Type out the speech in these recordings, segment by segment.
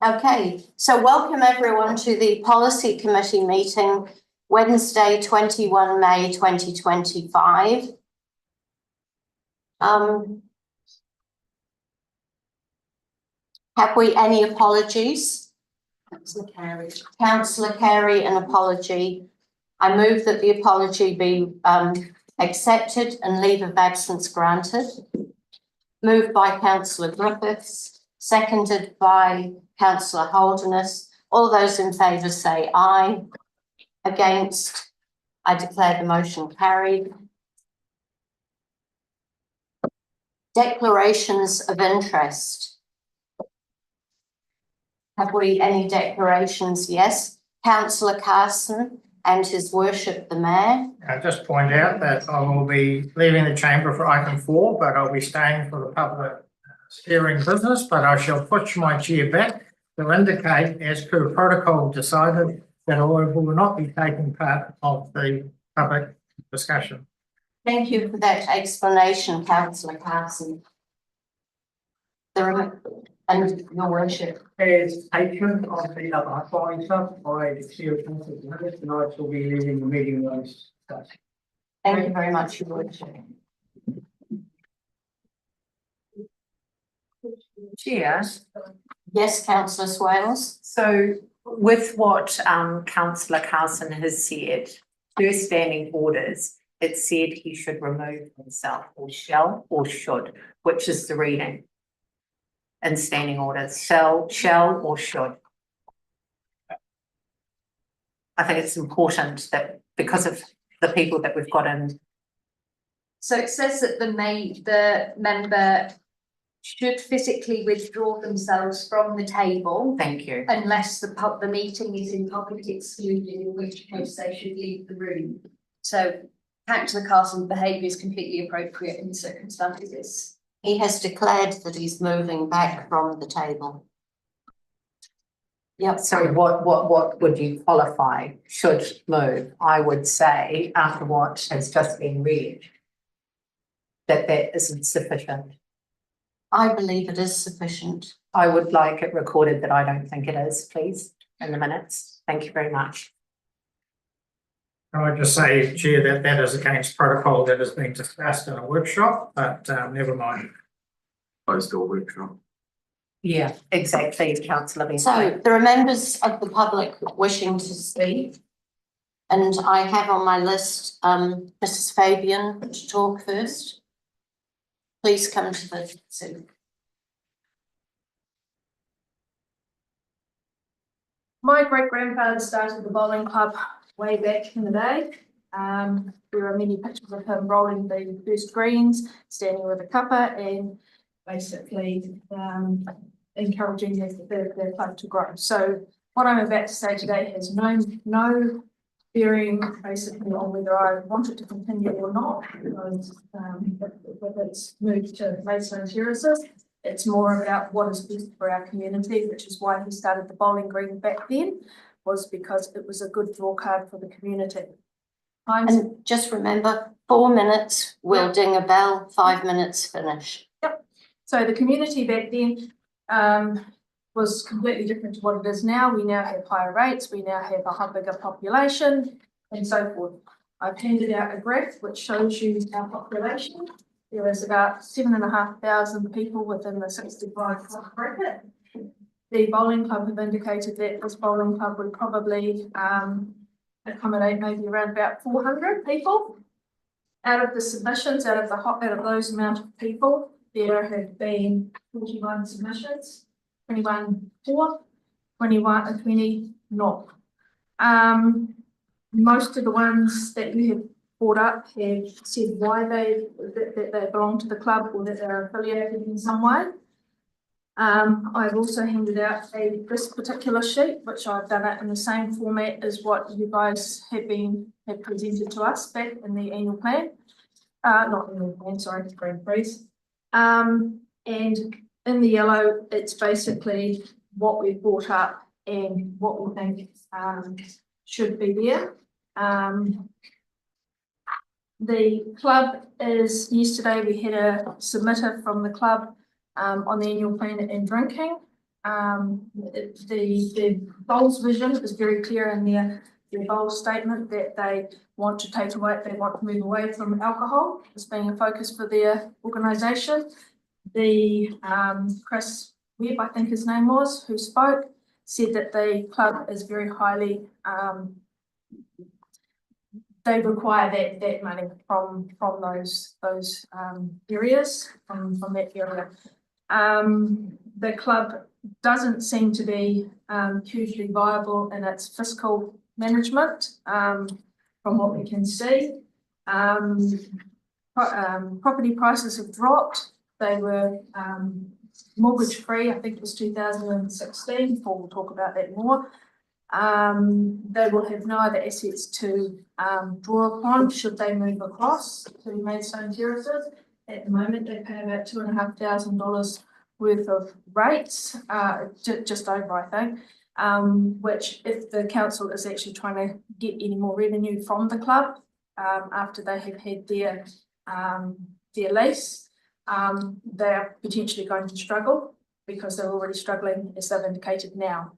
Okay, so welcome everyone to the Policy Committee meeting, Wednesday, 21 May 2025. Have we any apologies? Councillor Carey, an apology. I move that the apology be accepted and leave of absence granted. Moved by Councillor Griffiths, seconded by Councillor Holderness. All those in favour say aye. Against, I declare the motion carried. Declarations of interest. Have we any declarations? Yes. Councillor Carson and His Worship the Mayor. I'll just point out that I will be leaving the chamber for item 4, but I'll be staying for the public steering business, but I shall push my chair back to indicate, as per protocol decided, that I will not be taking part of the public discussion. Thank you for that explanation, Councillor Carson. And Your Worship. As patron of the Upper Hutt Bowling Club, I declare conflict of interest and I shall be leaving the meeting notice. Thank you very much, Your Worship. Chair. Yes, Councillor Swales. So with what Councillor Carson has said, per standing orders, it said he should remove himself, or shall or should, which is the reading in standing orders, shall or should. I think it's important that because of the people that we've got in. So it says that the member should physically withdraw themselves from the table. Thank you. Unless the meeting is in public excluded, in which case they should leave the room. So Councillor Carson's behaviour is completely appropriate in the circumstances. He has declared that he's moving back from the table. Yep. So what would you qualify should move? I would say after what has just been read, that isn't sufficient. I believe it is sufficient. I would like it recorded that I don't think it is, please, in the minutes. Thank you very much. Can I just say, Chair, that is against protocol that has been discussed in a workshop, but never mind. Closed door workshop. Yeah, exactly, Councillor. So there are members of the public wishing to speak. And I have on my list Mrs. Fabian to talk first. Please come to the Zoom. My great-grandfather started the bowling club way back in the day. There are many pictures of him rolling the first greens, standing with a cuppa and basically encouraging their club to grow. So what I'm about to say today has no bearing basically on whether I want it to continue or not, because whether it's moved to Maidstone Terraces, it's more about what is best for our community, which is why he started the bowling green back then, was because it was a good draw card for the community. And just remember, 4 minutes, we'll ding a bell, 5 minutes, finish. Yep. So the community back then was completely different to what it is now. We now have higher rates, we now have a bigger population, and so forth. I've handed out a graph which shows you our population. There is about 7,500 people within the 65 club bracket. The bowling club have indicated that this bowling club would probably accommodate maybe around about 400 people. Out of the submissions, out of those amount of people, there have been 41 submissions, 21 for, 21 and 20 not. Most of the ones that you have brought up have said why they belong to the club or that they're affiliated in some way. I've also handed out this particular sheet, which I've done it in the same format as what you guys have presented to us back in the annual plan. Not annual plan, sorry, green freeze. And in the yellow, it's basically what we've brought up and what we think should be there. The club is, yesterday we had a submitter from the club on the annual plan and drinking. The Bowls vision is very clear in their Bowls statement that they want to take away, they want to move away from alcohol as being a focus for their organisation. The Chris Webb, I think his name was, who spoke, said that the club is very highly they require that money from those areas, from that area. The club doesn't seem to be hugely viable in its fiscal management, from what we can see. Property prices have dropped. They were mortgage free, I think it was 2016. Paul will talk about that more. They will have no other assets to draw upon should they move across to Maidstone Terraces. At the moment, they pay about $2,500 worth of rates, just over, I think, which if the council is actually trying to get any more revenue from the club after they have had their lease, they are potentially going to struggle because they're already struggling, as they've indicated now.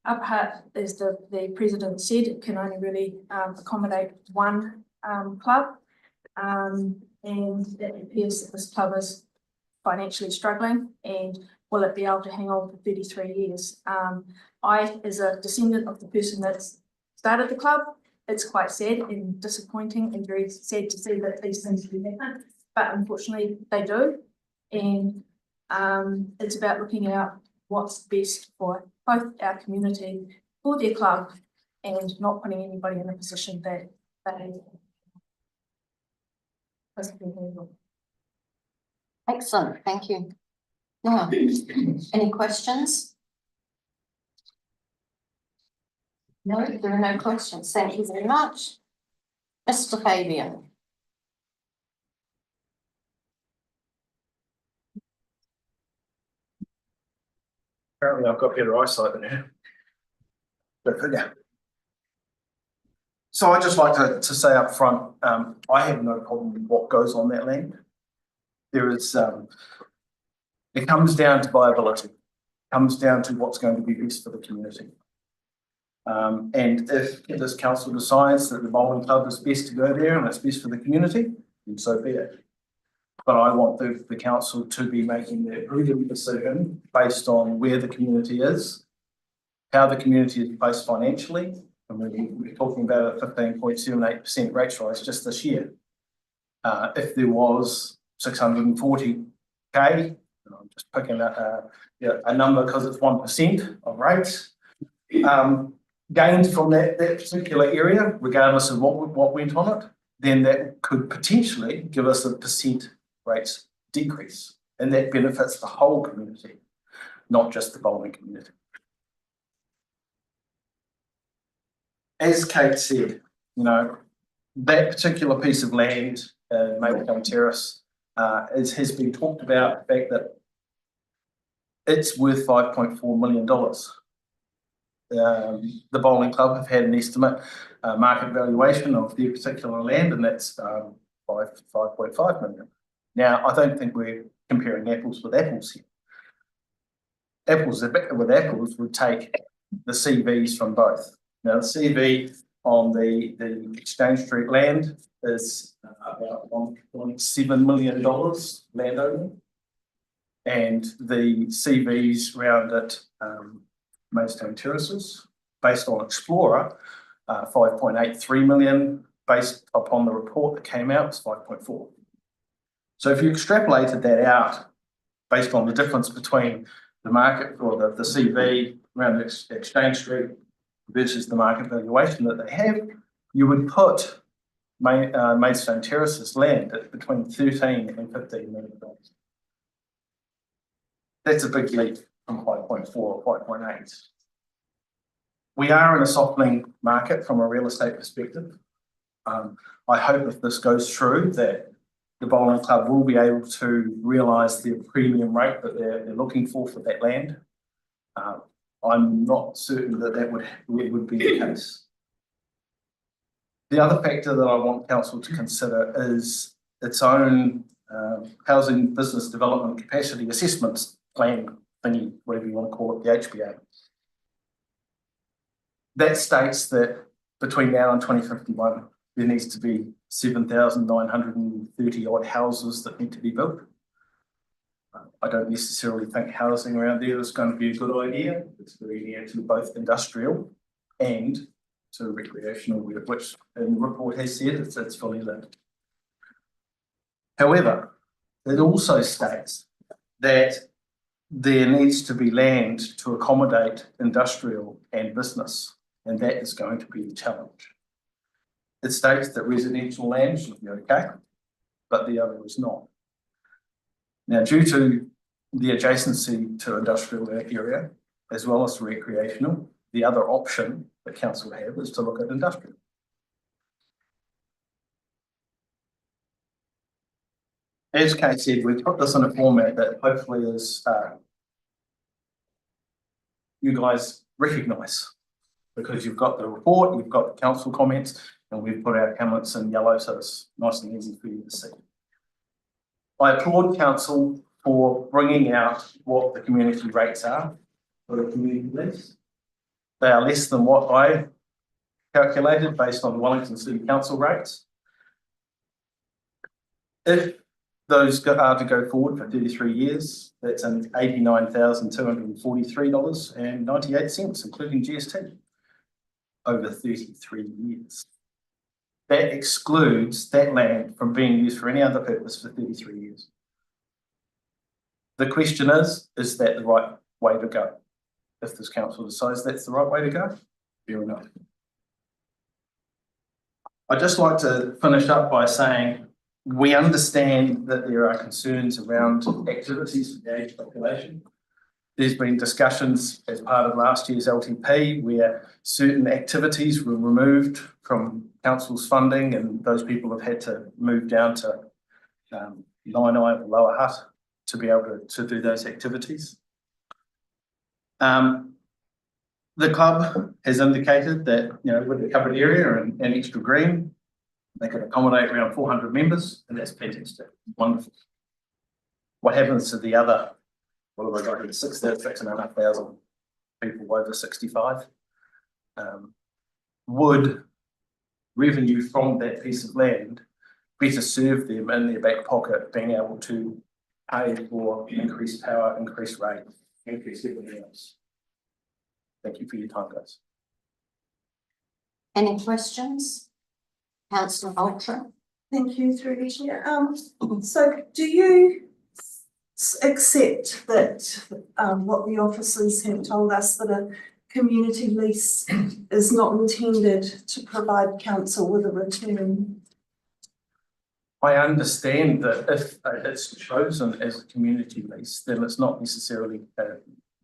Upper Hutt, as the president said, it can only really accommodate one club, and it appears that this club is financially struggling, and will it be able to hang on for 33 years? I, as a descendant of the person that started the club, it's quite sad and disappointing and very sad to see that these things do happen, but unfortunately they do, and it's about looking out what's best for both our community, for their club, and not putting anybody in a position that they possibly handle. Excellent, thank you. Now, any questions? No, there are no questions. Thank you very much. Mr. Fabian. Apparently I've got better eyesight than you. But yeah. So I'd just like to say up front, I have no problem with what goes on that land. There is, it comes down to viability, comes down to what's going to be best for the community. And if this council decides that the bowling club is best to go there and it's best for the community, then so be it. But I want the council to be making their prudent decision based on where the community is, how the community is placed financially, and we're talking about a 15.78% rates rise just this year. If there was 640k, and I'm just picking a number because it's 1% of rates, gained from that particular area, regardless of what went on it, then that could potentially give us a % rates decrease, and that benefits the whole community, not just the bowling community. As Kate said, you know, that particular piece of land, Maidstone Terrace, has been talked about, the fact that it's worth $5.4 million. The bowling club have had an estimate market valuation of their particular land, and that's 5.5 million. Now, I don't think we're comparing apples with apples here. Apples with apples would take the CVs from both. Now, the CV on the Exchange Street land is about $1.7 million land only, and the CVs around it, Maidstone Terraces, based on Explorer, 5.83 million, based upon the report that came out, was 5.4. So if you extrapolated that out based on the difference between the market or the CV around the Exchange Street versus the market valuation that they have, you would put Maidstone Terraces land at between 13 and 15 million dollars. That's a big leap from 5.4 or 5.8. We are in a softening market from a real estate perspective. I hope if this goes through that the bowling club will be able to realise the premium rate that they're looking for that land. I'm not certain that would be the case. The other factor that I want council to consider is its own Housing Business Development Capacity Assessments Plan thingy, whatever you want to call it, the HBA. That states that between now and 2051, there needs to be 7,930 odd houses that need to be built. I don't necessarily think housing around there is going to be a good idea. It's very near to both industrial and to recreational, which in the report has said it's fully lit. However, it also states that there needs to be land to accommodate industrial and business, and that is going to be a challenge. It states that residential land should be okay, but the other is not. Now, due to the adjacency to industrial area, as well as recreational, the other option that council have is to look at industrial. As Kate said, we've put this in a format that hopefully is you guys recognise, because you've got the report, you've got the council comments, and we've put our comments in yellow, so it's nice and easy for you to see. I applaud council for bringing out what the community rates are for the community lease. They are less than what I calculated based on Wellington City Council rates. If those are to go forward for 33 years, that's an $89,243.98, including GST, over 33 years. That excludes that land from being used for any other purpose for 33 years. The question is that the right way to go? If this council decides that's the right way to go, fair enough. I'd just like to finish up by saying we understand that there are concerns around activities for the aged population. There's been discussions as part of last year's LTP where certain activities were removed from council's funding, and those people have had to move down to Nine or Lower Hutt to be able to do those activities. The club has indicated that, you know, with the covered area and extra green, they could accommodate around 400 members, and that's fantastic, wonderful. What happens to the other, what have I got here, 6,500 people over 65? Would revenue from that piece of land better serve them in their back pocket, being able to pay for increased power, increased rate, increased everything else? Thank you for your time, guys. Any questions? Councillor Ultra. Thank you, through the chair. So do you accept that what the officers have told us, that a community lease is not intended to provide council with a return? I understand that if it's chosen as a community lease, then it's not necessarily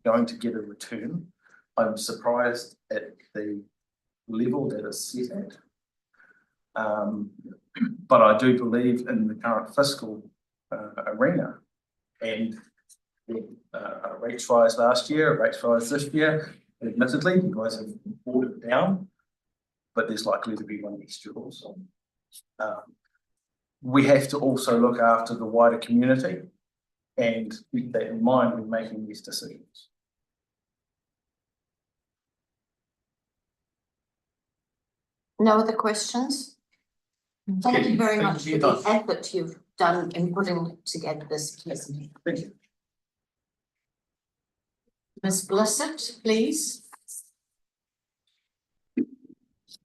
going to get a return. I'm surprised at the level that it's set at. But I do believe in the current fiscal arena, and rates rise last year, rates rise this year. Admittedly, you guys have brought it down, but there's likely to be one extra also. We have to also look after the wider community and keep that in mind when making these decisions. No other questions? Thank you very much for the effort you've done in putting together this case. Thank you. Ms. Blissett, please.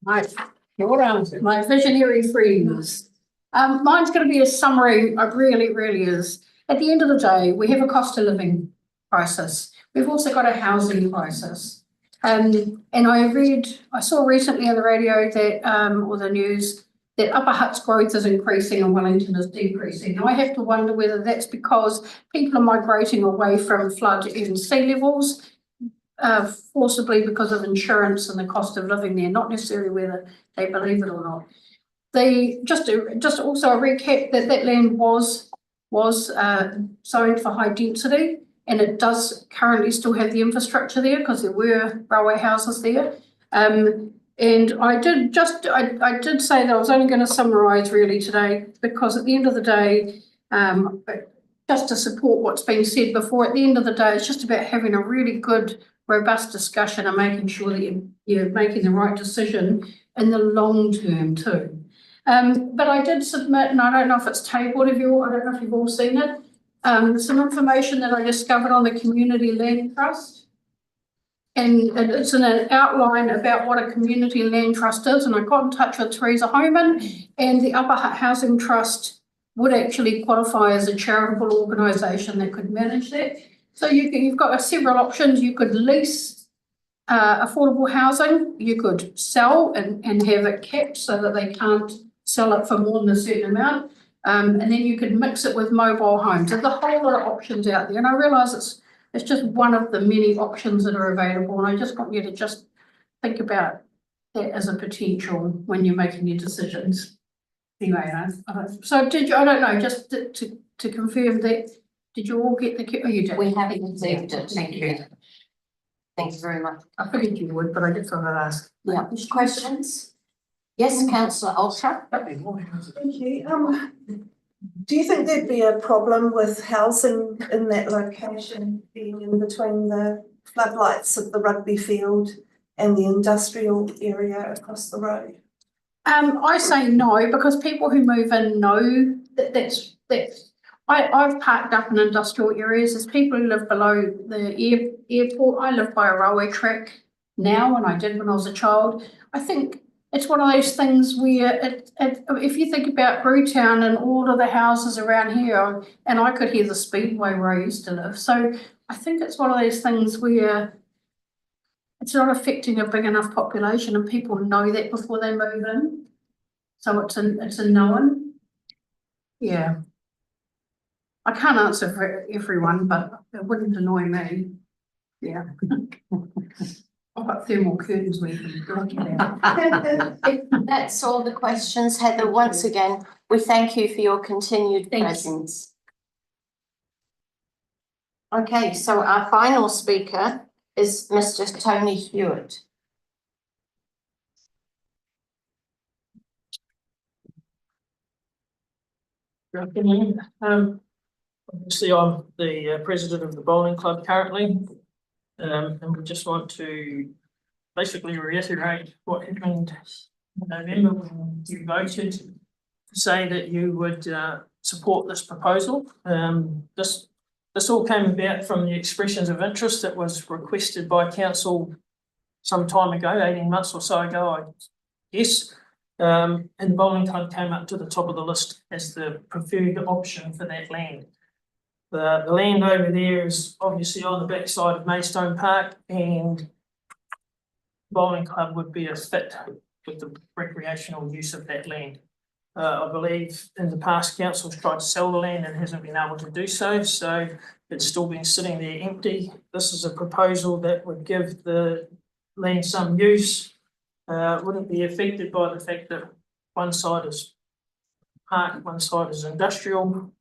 My visionary friends. Mine's going to be a summary. It really is. At the end of the day, we have a cost of living crisis. We've also got a housing crisis. And I saw recently on the radio that, or the news, that Upper Hutt's growth is increasing and Wellington is decreasing. Now I have to wonder whether that's because people are migrating away from flood and sea levels, forcibly because of insurance and the cost of living there, not necessarily whether they believe it or not. Just also a recap that land was zoned for high density, and it does currently still have the infrastructure there because there were railway houses there. And I did say that I was only going to summarise really today, because at the end of the day, But just to support what's been said before, at the end of the day, it's just about having a really good, robust discussion and making sure that you're making the right decision in the long term too. But I did submit, and I don't know if it's tabled, I don't know if you've all seen it, some information that I discovered on the Community Land Trust. And it's in an outline about what a community land trust is, and I got in touch with Teresa Homan, and the Upper Hutt Housing Trust would actually qualify as a charitable organisation that could manage that. So you've got several options. You could lease affordable housing, you could sell and have it capped so that they can't sell it for more than a certain amount. And then you could mix it with mobile homes. There's a whole lot of options out there. And I realise it's just one of the many options that are available. And I just want you to just think about that as a potential when you're making your decisions. Anyway, so did you, I don't know, just to confirm that, did you all get the, oh, you did? We haven't received it. Thank you. Thank you very much. I figured you would, but I just thought I'd ask. Yeah, questions? Yes, councillor Ultra. Thank you. Do you think there'd be a problem with housing in that location being in between the floodlights of the rugby field and the industrial area across the road? I say no, because people who move in know that's I've parked up in industrial areas. There's people who live below the airport. I live by a railway track now, and I did when I was a child. I think it's one of those things where if you think about Brewtown and all of the houses around here, and I could hear the speedway where I used to live. So I think it's one of those things where it's not affecting a big enough population, and people know that before they move in. So it's a known. Yeah. I can't answer for everyone, but it wouldn't annoy me. Yeah. I've got thermal curtains we can look at. That's all the questions, Heather. Once again, we thank you for your continued presence. Okay, so our final speaker is Mr. Tony Hewitt. Good afternoon. Obviously, I'm the president of the bowling club currently, and we just want to basically reiterate what happened in November when you voted to say that you would support this proposal. This all came about from the expressions of interest that was requested by council some time ago, 18 months or so ago, I guess. And the bowling club came up to the top of the list as the preferred option for that land. The land over there is obviously on the backside of Maidstone Park, and the bowling club would be a fit with the recreational use of that land. I believe in the past council's tried to sell the land and hasn't been able to do so, so it's still been sitting there empty. This is a proposal that would give the land some use. Wouldn't be affected by the fact that one side is park, one side is industrial.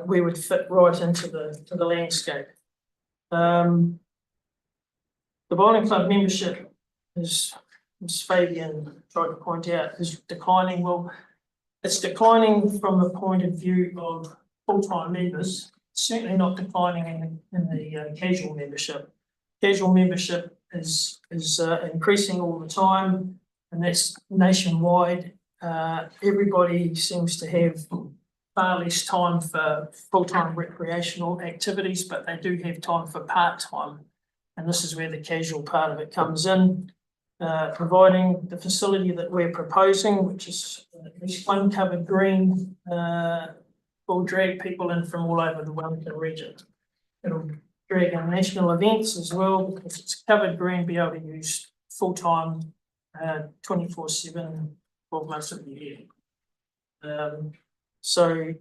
We would fit right into the landscape. The bowling club membership is, as Fabian tried to point out, is declining. Well, it's declining from the point of view of full-time members. It's certainly not declining in the casual membership. Casual membership is increasing all the time, and that's nationwide. Everybody seems to have far less time for full-time recreational activities, but they do have time for part-time. And this is where the casual part of it comes in, providing the facility that we're proposing, which is at least one covered green, will drag people in from all over the Wellington region. It'll drag in national events as well, because it's covered green, be able to use full-time, 24/7, 12 months of the year. So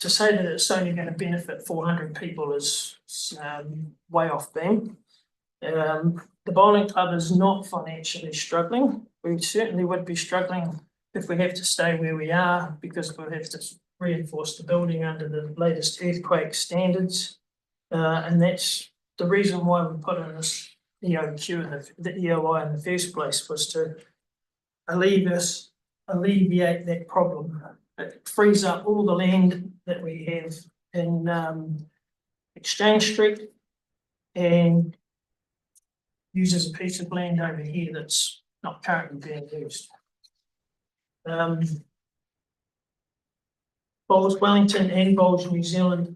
to say that it's only going to benefit 400 people is way off beam. The bowling club is not financially struggling. We certainly would be struggling if we have to stay where we are, because we'll have to reinforce the building under the latest earthquake standards. And that's the reason why we put in this EOQ and the EOI in the first place, was to alleviate that problem. it frees up all the land that we have in Exchange Street and uses a piece of land over here that's not currently being used. Bowls Wellington and Bowls New Zealand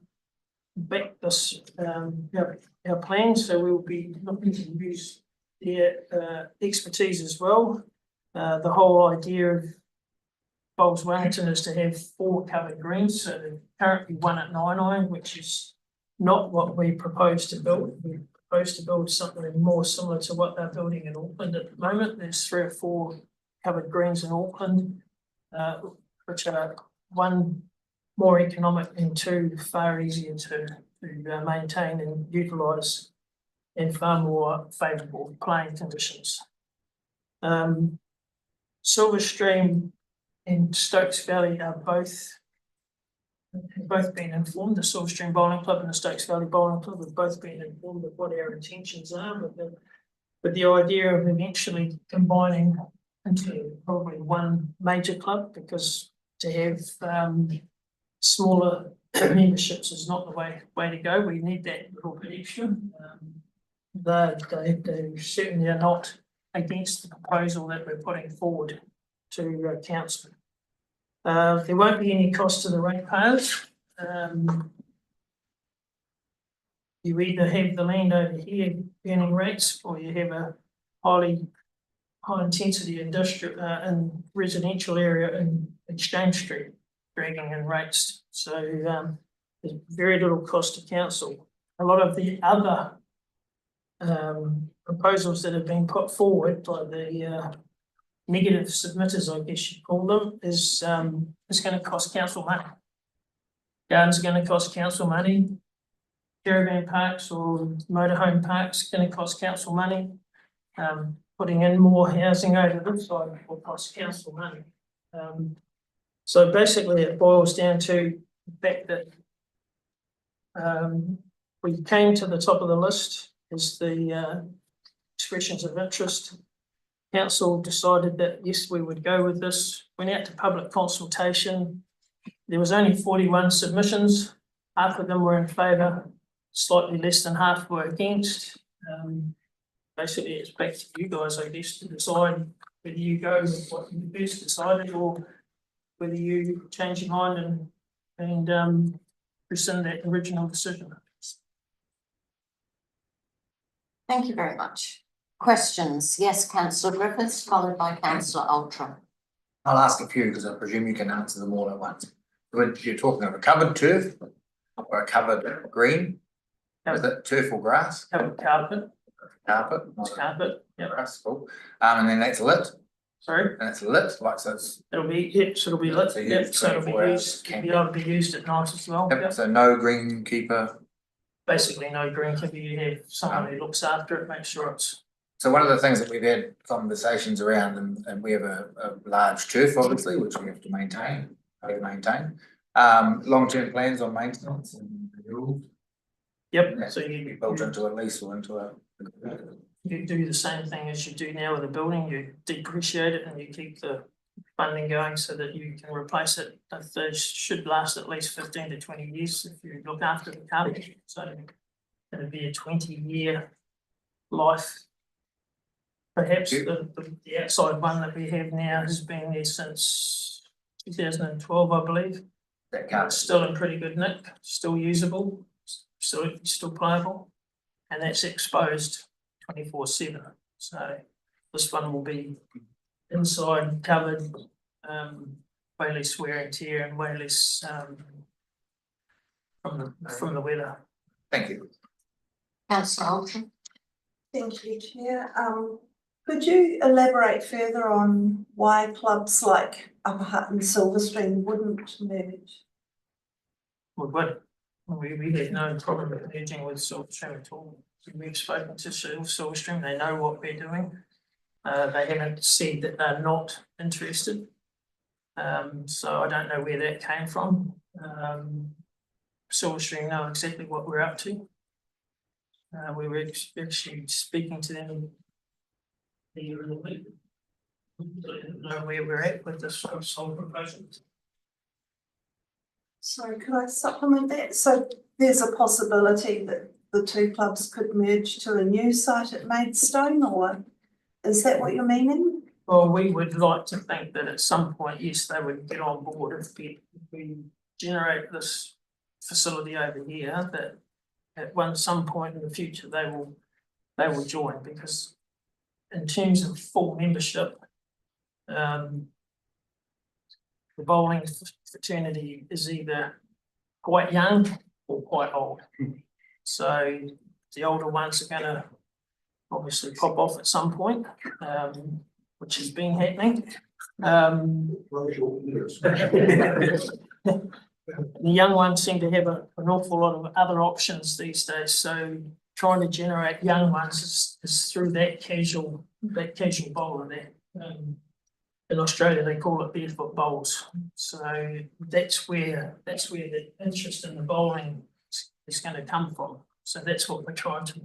back this our plan, so we will be looking to use their expertise as well. The whole idea of Bowls Wellington is to have 4 covered greens, so currently 1 at Nainai, which is not what we propose to build. We propose to build something more similar to what they're building in Auckland at the moment. There's 3 or 4 covered greens in Auckland, which are 1 more economic and 2 far easier to maintain and utilise in far more favourable playing conditions. Silverstream and Stokes Valley are both been informed. The Silverstream Bowling Club and the Stokes Valley Bowling Club have both been informed of what our intentions are, with the idea of eventually combining into probably 1 major club, because to have smaller memberships is not the way to go. We need that little bit extra. They certainly are not against the proposal that we're putting forward to council. There won't be any cost to the ratepayers. You either have the land over here earning rates, or you have a high intensity industrial and residential area in Exchange Street dragging in rates. So there's very little cost to council. A lot of the other proposals that have been put forward by the negative submitters, I guess you'd call them, is going to cost council money. Gardens are going to cost council money. Caravan parks or motorhome parks are going to cost council money. Putting in more housing over this side will cost council money. So basically it boils down to the fact that we came to the top of the list as the expressions of interest. Council decided that yes, we would go with this, went out to public consultation. There was only 41 submissions, half of them were in favour, slightly less than half were against. Basically it's back to you guys, I guess, to decide whether you go with what you first decided or whether you change your mind and rescind that original decision. Thank you very much. Questions? Yes, councillor Griffiths, followed by councillor Ultra. I'll ask a few because I presume you can answer them all at once. When you're talking of a covered turf or a covered green, is it turf or grass? Covered carpet. Carpet. It's carpet, yeah. Grass, cool. And then that's lit. Sorry? And it's lit, like so it's. It'll be, yep, so it'll be lit, So yep, so it'll be 24 used, hours be able to be used at night as well, Yep, yep. so no greenkeeper. Basically no greenkeeper, you have someone who looks after it, makes sure it's. So one of the things that we've had conversations around, and we have a large turf, obviously, which we have to maintain. Long-term plans on maintenance and renewal. Yep, Yeah, so you built into a lease or into a. you do the same thing as you do now with a building, you depreciate it and you keep the funding going so that you can replace it. They should last at least 15 to 20 years if you look after the carpet. So it'd be a 20-year life. Perhaps the outside one that we have now has been there since 2012, I believe. That carpet. It's still in pretty good nick, still usable, still playable, and that's exposed 24/7. So this one will be inside covered, way less wear and tear and way less from the weather. Thank you. Councillor Ultra. Thank you, Chair. Could you elaborate further on why clubs like Upper Hutt and Silverstream wouldn't merge? We have no problem with merging with Silverstream at all. We've spoken to Silverstream, they know what we're doing. They haven't said that they're not interested. So I don't know where that came from. Silverstream know exactly what we're up to. We were actually speaking to them the other week. Know where we're at with this whole proposal. Sorry, could I supplement that? So there's a possibility that the two clubs could merge to a new site at Maidstone, or is that what you're meaning? Well, we would like to think that at some point, yes, they would get on board if we generate this facility over here, that at some point in the future, they will join, because in terms of full membership, the bowling fraternity is either quite young or quite old. So the older ones are gonna obviously pop off at some point, which has been happening. The young ones seem to have an awful lot of other options these days, so trying to generate young ones is through that casual bowler there. In Australia, they call it barefoot bowls. So that's where the interest in the bowling is going to come from. So that's what we're trying to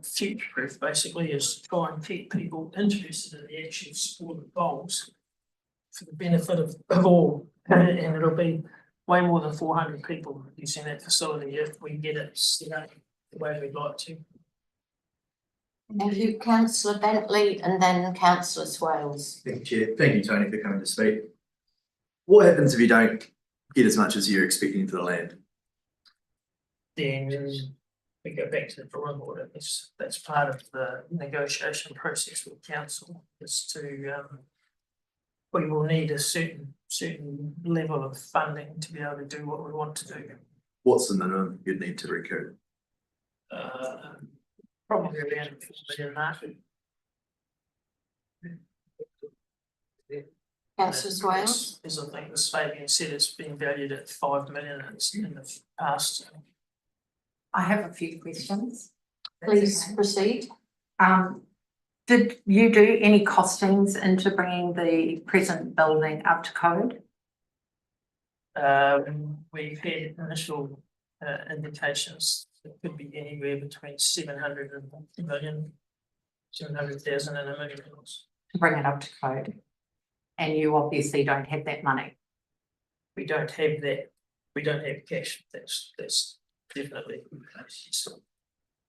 future-proof, basically, is try and keep people interested in the actual sport of bowls for the benefit of all. And it'll be way more than 400 people using that facility if we get it set up the way we'd like to. Thank you, councillor Bentley, and then councillor Swales. Thank you, Chair. Thank you, Tony, for coming to speak. What happens if you don't get as much as you're expecting for the land? Then we go back to the drawing board. That's part of the negotiation process with council, is to we will need a certain level of funding to be able to do what we want to do. What's the minimum you'd need to recoup? Probably around 4 million. Councillor Swales. As I think as Fabian said, it's been valued at 5 million in the past. I have a few questions. Please proceed. Did you do any costings into bringing the present building up to code? We've had initial indications that could be anywhere between 700 and 1 million, 700,000 and $1 million. To bring it up to code? And you obviously don't have that money. We don't have that. We don't have cash. That's definitely the case.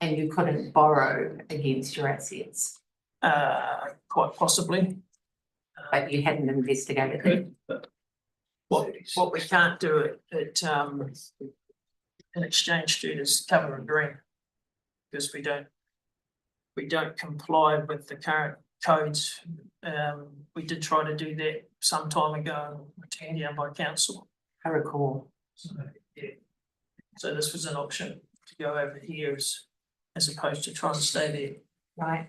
And you couldn't borrow against your assets? Quite possibly. But you hadn't investigated it? What we can't do at an exchange street is cover a green, because we don't comply with the current codes. We did try to do that some time ago and were turned down by council. I recall. So, yeah. So this was an option to go over here as opposed to trying to stay there. Right.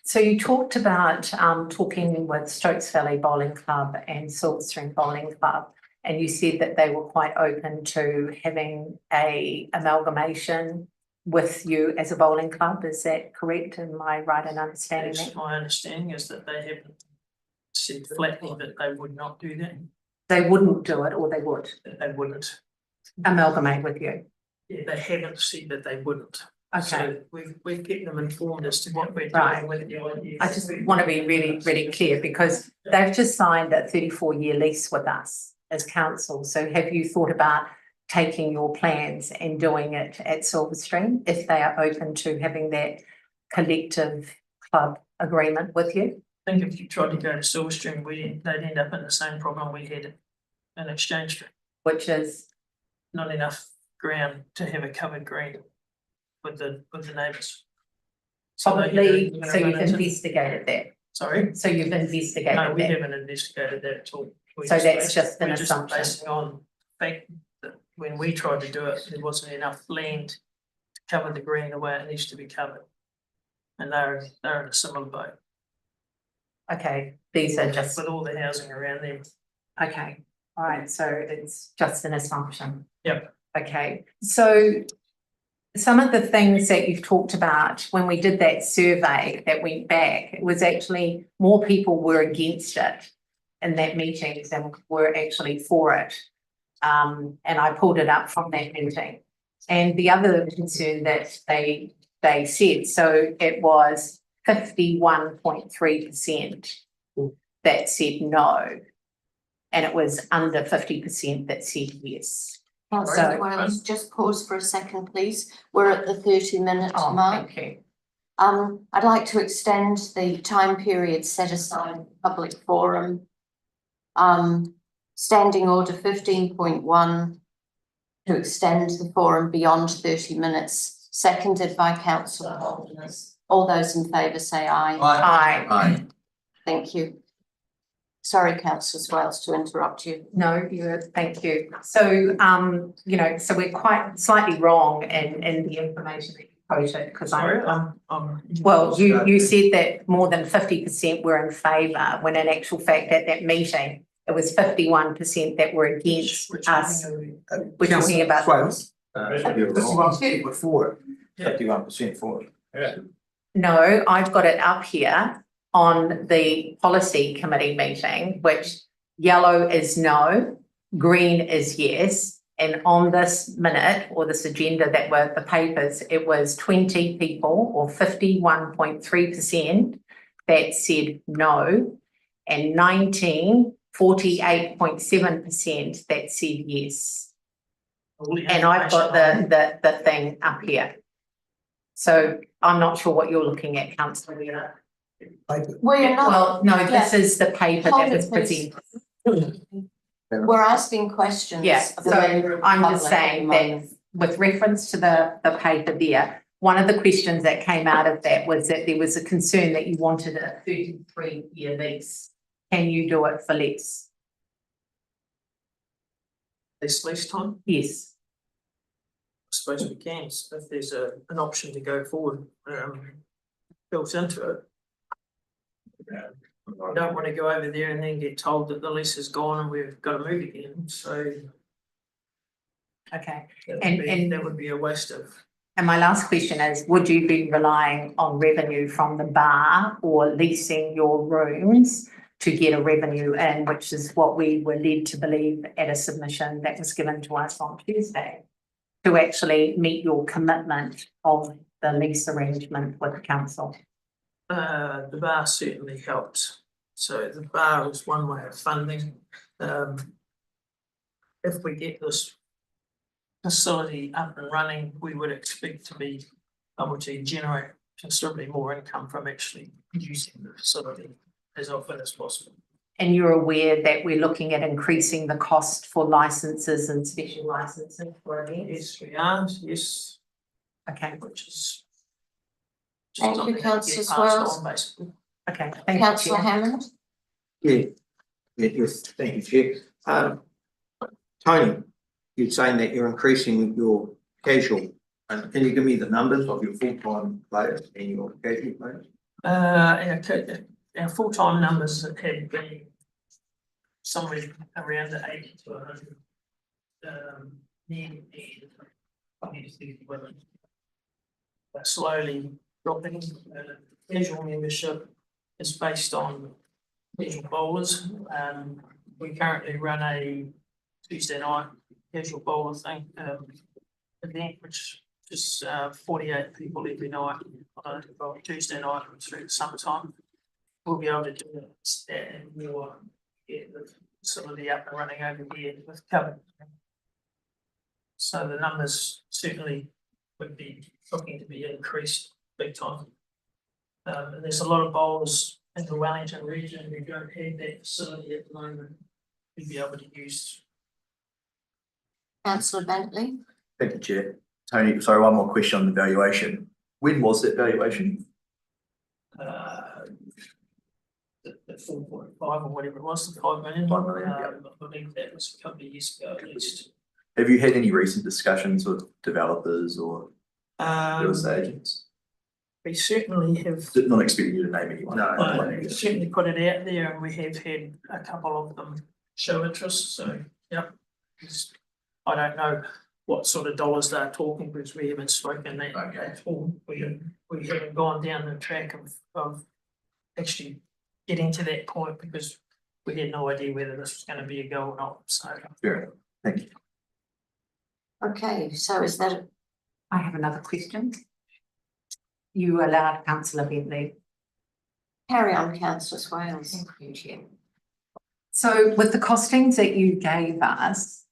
So you talked about talking with Stokes Valley Bowling Club and Silverstring Bowling Club, and you said that they were quite open to having a amalgamation with you as a bowling club. Is that correct? Am I right in understanding Yes, that? my understanding is that they haven't said flatly that they would not do that. They wouldn't do it, or they would They wouldn't. amalgamate with you? Yeah, they haven't said that they wouldn't. Okay. So we've kept them informed as to what we're Right. doing with the idea. I just want to be really, really clear, because they've just signed a 34-year lease with us as council. So have you thought about taking your plans and doing it at Silverstream if they are open to having that collective club agreement with you? I think if you tried to go to Silverstream, they'd end up in the same problem we had in Exchange Street. Which is? Not enough ground to have a covered green with the neighbours. Probably, so you've investigated that? Sorry? So you've investigated No, we that? haven't investigated that at all. So that's just an we're assumption. Basing on the fact that when we tried to do it, there wasn't enough land to cover the green the way it needs to be covered. And they're in a similar boat. Okay, these are just, With all the housing around them. okay, all right, so it's just an assumption. Yep. Okay, so some of the things that you've talked about when we did that survey that went back, it was actually more people were against it in that meeting than were actually for it. And I pulled it up from that meeting. And the other concern that they said, so it was 51.3% that said no. and it was under 50% that said yes. Councillor Wales, just pause for a second, please. We're at the 30-minute Oh, mark. thank you. I'd like to extend the time period set aside for public forum. Standing order 15.1 to extend the forum beyond 30 minutes, seconded by councillor Holderness. All those in favour say aye. Aye. Aye. Thank you. Sorry, councillor Wales, to interrupt you. No, thank you. So, you know, so we're quite slightly wrong in the information that you quoted, because Sorry, well, you said that more than 50% were in favour, when in actual fact at that meeting, it was 51% that were against us. We're talking about. Wales. 51% were for it, 51% for it. No, I've got it up here on the policy committee meeting, which yellow is no, green is yes. And on this minute or this agenda that were the papers, it was 20 people or 51.3% that said no, and 48.7% that said yes. And I've got the thing up here. So I'm not sure what you're looking at, councillor Wheeler. We're not, Well, no, this is the paper Hold that it, was please. presented. we're asking questions. Yeah, of the so member of the I'm just public at the saying that moment. with reference to the paper there, one of the questions that came out of that was that there was a concern that you wanted a 33-year lease. Can you do it for less? This lease time, Yes. I suppose we can, so if there's an option to go forward, built into it. I don't want to go over there and then get told that the lease is gone and we've got to move again, so Okay. that would be a waste of. And my last question is, would you be relying on revenue from the bar or leasing your rooms to get a revenue in, which is what we were led to believe at a submission that was given to us on Tuesday, to actually meet your commitment of the lease arrangement with the council? The bar certainly helped. So the bar is one way of funding. If we get this facility up and running, we would expect to be able to generate considerably more income from actually using the facility as often as possible. And you're aware that we're looking at increasing the cost for licenses and special licensing for events? Yes, we are, yes. Okay, Which is. just Thank you, something that gets councillor passed Swales. on, basically. okay, thank you, Councillor Chair. Hammond. Yes, thank you, Chair. Tony, you're saying that you're increasing your casual, and can you give me the numbers of your full-time players and your casual players? Our full-time numbers have been somewhere around the 80 to 100. Women. But slowly dropping. Casual membership is based on casual bowlers. We currently run a Tuesday night casual bowler thing event, which is 48 people every night on a Tuesday night through the summertime. We'll be able to do that and more, get the facility up and running over here with cover. So the numbers certainly would be looking to be increased big time. And there's a lot of bowlers in the Wellington region who don't have that facility at the moment. We'd be able to use. Councillor Bentley. Thank you, Chair. Tony, sorry, one more question on the valuation. When was that valuation? The 4.5 or whatever it was, the 5 million. 5 million, I believe that was a couple of years ago at least. Have you had any recent discussions with developers or real estate agents? We certainly have. Not expecting you to name anyone. We certainly put it out there, and we have had a couple of them show interest. So, yep. I don't know what sort of dollars they're talking, because we haven't spoken that at all. We haven't gone down the track of actually getting to that point, because we had no idea whether this was going to be a go or not. So, fair enough. Thank you. Okay, so is that? I have another question. You allowed councillor Bentley. Carry on, councillor Swales. Thank you, Chair. So with the costings that you gave us,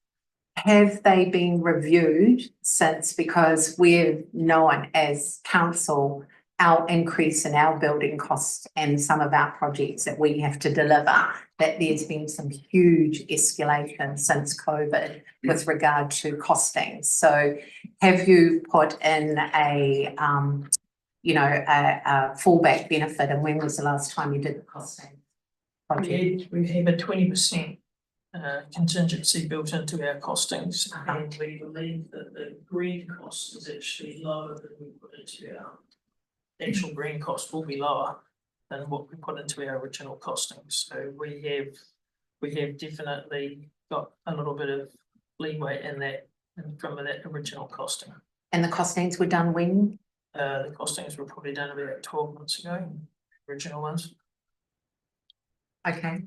have they been reviewed since, because we've known as council our increase in our building costs and some of our projects that we have to deliver, that there's been some huge escalation since COVID with regard to costings. So have you put in a fallback benefit, and when was the last time you did the costing project? We have a 20% contingency built into our costings, and we believe that the green cost is actually lower than we put into our actual green cost will be lower than what we put into our original costings. So we have definitely got a little bit of leeway in that from that original costing. And the costings were done when? The costings were probably done about 12 months ago, original ones. Okay.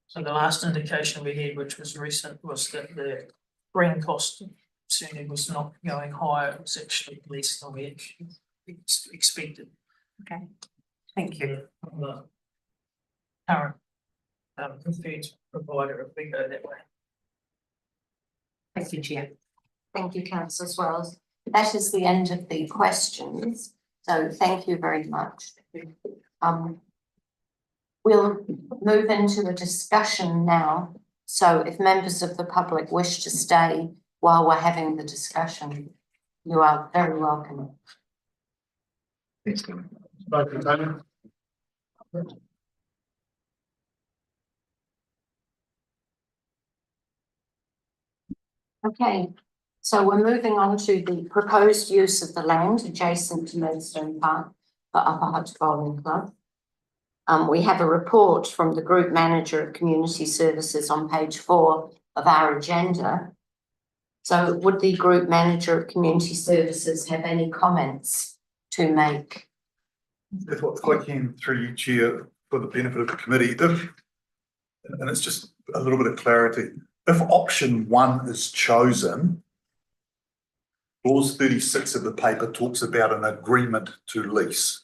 So the last indication we had, which was recent, was that the green cost certainly was not going higher, it was actually less than we actually expected. Okay, thank you. From the current preferred provider, if we go that way. Thank you, Chair. Thank you, councillor Swells. That is the end of the questions. So thank you very much. We'll move into a discussion now. So if members of the public wish to stay while we're having the discussion, you are very welcome. Okay, so we're moving on to the proposed use of the land adjacent to Maidstone Park for Upper Hutt Bowling Club. We have a report from the Group Manager of Community Services on page 4 of our agenda. So would the Group Manager of Community Services have any comments to make? If I can, through you, Chair, for the benefit of the committee, and it's just a little bit of clarity, if option 1 is chosen, clause 36 of the paper talks about an agreement to lease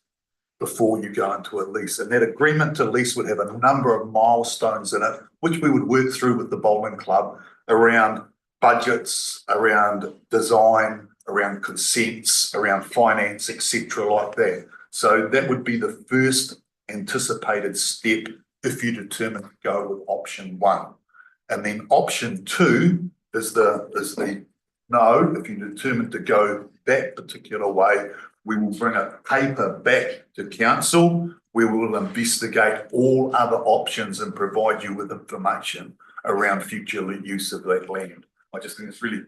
before you go into a lease, and that agreement to lease would have a number of milestones in it, which we would work through with the bowling club around budgets, around design, around consents, around finance, etc., like that. So that would be the first anticipated step if you determine to go with option 1. And then option 2 is the no, if you determine to go that particular way, we will bring a paper back to council. We will investigate all other options and provide you with information around future use of that land. I just think it's really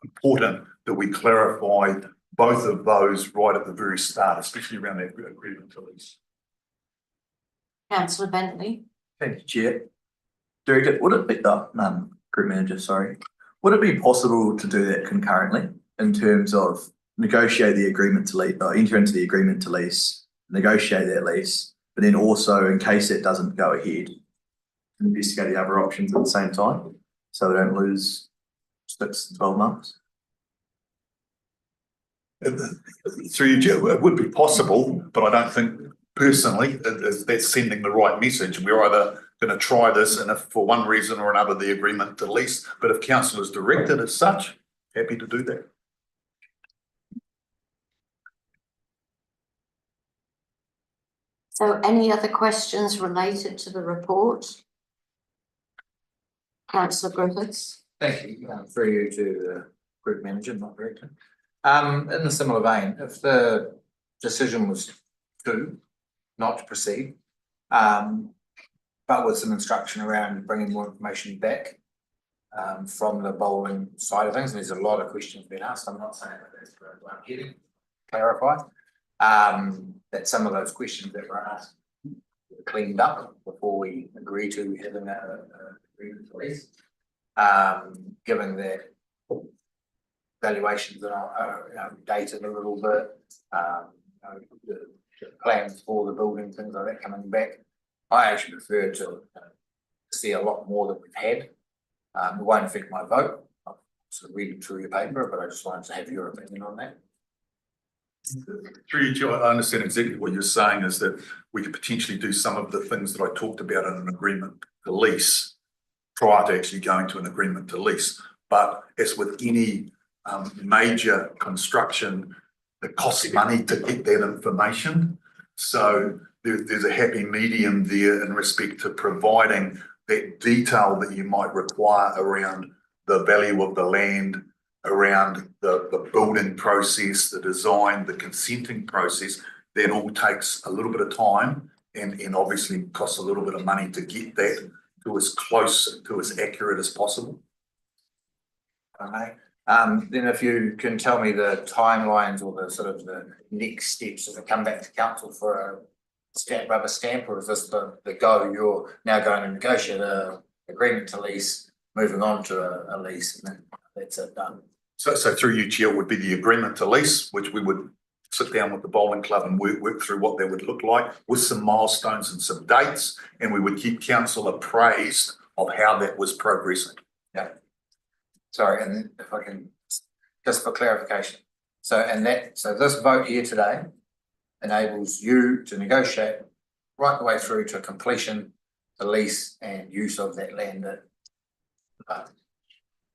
important that we clarify both of those right at the very start, especially around that agreement to lease. Councillor Bentley. Thank you, Chair. Director, would it be, Group Manager, sorry. Would it be possible to do that concurrently in terms of negotiate the agreement to lease, or enter into the agreement to lease, negotiate that lease, but then also, in case that doesn't go ahead, investigate the other options at the same time, so we don't lose 6 to 12 months? Through you, Chair, it would be possible, but I don't think personally that's sending the right message. We're either going to try this, and if for one reason or another the agreement to lease, but if council is directed as such, happy to do that. So any other questions related to the report? Councillor Griffiths. Thank you. Through you to the Group Manager, not Director. In a similar vein, if the decision was not to proceed, but with some instruction around bringing more information back from the bowling side of things, and there's a lot of questions being asked. I'm not saying that that's where I'm heading. Clarify that some of those questions that were asked were cleaned up before we agree to having an agreement to lease. Given that valuations are dated a little bit, the plans for the building, things like that coming back, I actually prefer to see a lot more than we've had. It won't affect my vote. I'll sort of read through your paper, but I just wanted to have your opinion on that. Through you, Chair, I understand exactly what you're saying is that we could potentially do some of the things that I talked about in an agreement to lease prior to actually going to an agreement to lease. But as with any major construction, it costs money to get that information. So there's a happy medium there in respect to providing that detail that you might require around the value of the land, around the building process, the design, the consenting process. That all takes a little bit of time and obviously costs a little bit of money to get that to as close to as accurate as possible. Okay, then if you can tell me the timelines or the sort of the next steps, does it come back to council for a rubber stamp, or is this the go, you're now going to negotiate a agreement to lease, moving on to a lease, and then that's it done? So through you, Chair, would be the agreement to lease, which we would sit down with the bowling club and work through what that would look like with some milestones and some dates, and we would keep council appraised of how that was progressing. Yeah. Sorry, and then if I can, just for clarification. So this vote here today enables you to negotiate right the way through to completion, the lease and use of that land.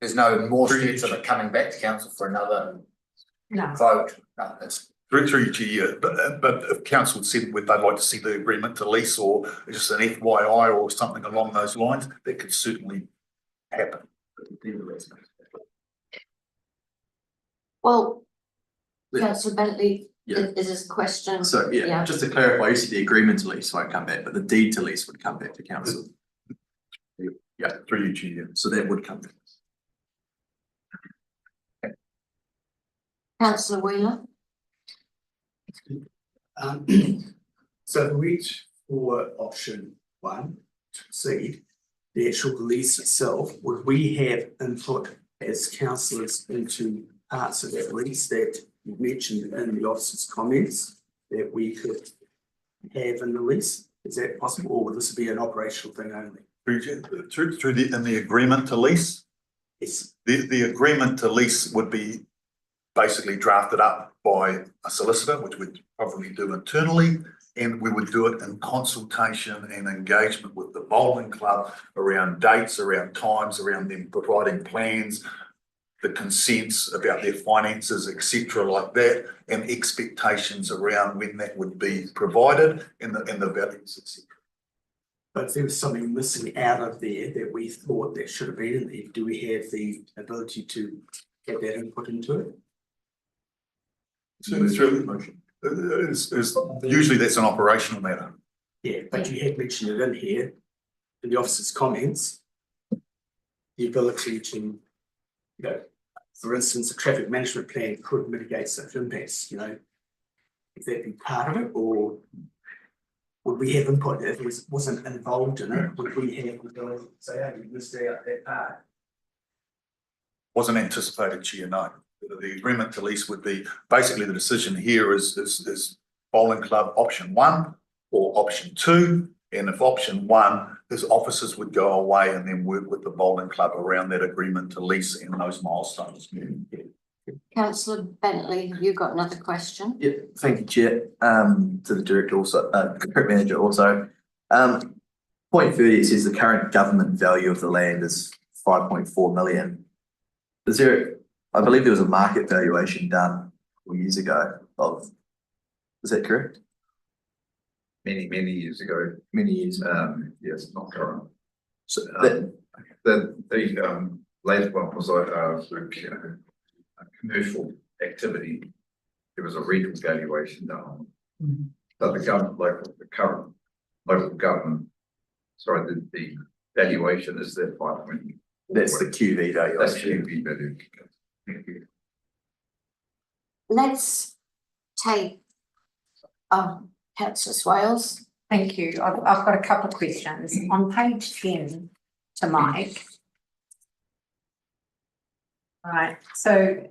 There's no more steps of it coming back to council for another vote. No, that's Through you, Chair, but if council said they'd like to see the agreement to lease or just an FYI or something along those lines, that could certainly happen. Well, Councillor Bentley, is this a question? So, just to clarify, you said the agreement to lease won't come back, but the deed to lease would come back to council. Yeah, through you, Chair. So that would come back. Councillor Wheeler? So to reach for option 1 to proceed, the actual lease itself, would we have input as councillors into parts of that lease that you mentioned in the officer's comments that we could have in the lease? Is that possible, or would this be an operational thing only? Through the agreement to lease? Yes. The agreement to lease would be basically drafted up by a solicitor, which we'd probably do internally, and we would do it in consultation and engagement with the bowling club around dates, around times, around them providing plans, the consents about their finances, etc., like that, and expectations around when that would be provided and the values, etc. But if there was something missing out of there that we thought that should have been in there, do we have the ability to get that input into it? Usually that's an operational matter. Yeah, but you had mentioned it in here, in the officer's comments, the ability to, for instance, a traffic management plan could mitigate such impacts, if that be part of it, or would we have input if it wasn't involved in it? Would we have the ability to say, oh, you missed out that part? Wasn't anticipated, Chair, no. The agreement to lease would be, basically the decision here is bowling club option 1 or option 2. And if option 1, his officers would go away and then work with the bowling club around that agreement to lease and those milestones. Councillor Bentley, have you got another question? Yeah, thank you, Chair. To the director also, corporate manager also. Point 30, it says the current government value of the land is 5.4 million. I believe there was a market valuation done a couple years ago is that correct? Many years ago. Many years. Yes, not current. So The latest one was commercial activity. There was a rental valuation done. So the current local government, sorry, the valuation is that 5.4. That's the QV valuation. That's QV value. Thank you. Let's take Councillor Swales. Thank you. I've got a couple of questions. On page 10 to Mike. Right, so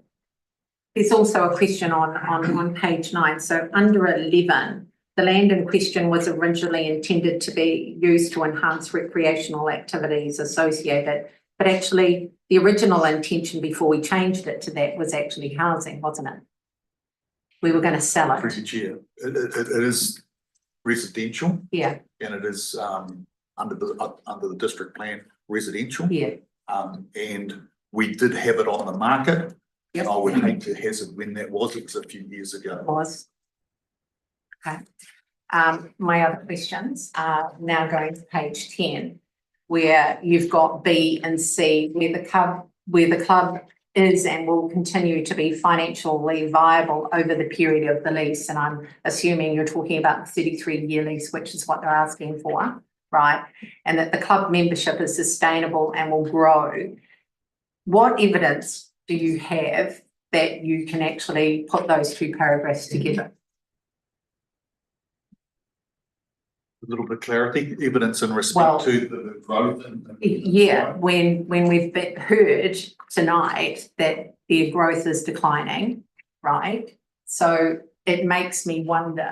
there's also a question on page 9. So under 11, the land in question was originally intended to be used to enhance recreational activities associated, but actually the original intention before we changed it to that was actually housing, wasn't it? We were going to sell it. Through the chair, it is residential Yeah, and it is under the district plan residential. yeah. And we did have it on the market. Yep. And I would hate to hazard when that was. It was a few years ago. It was. Okay. My other questions are now going to page 10, where you've got B and C, where the club is and will continue to be financially viable over the period of the lease. And I'm assuming you're talking about the 33-year lease, which is what they're asking for, right? And that the club membership is sustainable and will grow. What evidence do you have that you can actually put those two paragraphs together? A little bit of clarity, evidence in respect Well, to the growth. Yeah, when we've heard tonight that their growth is declining, right? So it makes me wonder,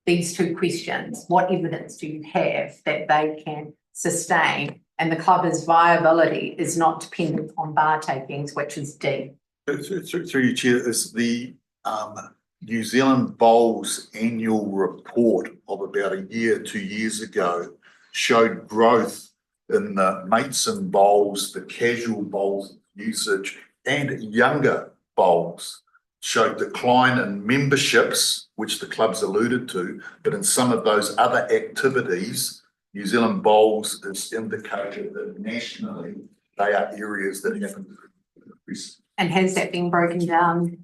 these two questions, what evidence do you have that they can sustain and the club's viability is not dependent on bar takings, which is D? Through your chair, is the New Zealand Bowls annual report of about a year, 2 years ago showed growth in the Maidstone bowls, the casual bowls usage, and younger bowls showed decline in memberships, which the clubs alluded to, but in some of those other activities, New Zealand Bowls is indicated that nationally they are areas that have increased. And has that been broken down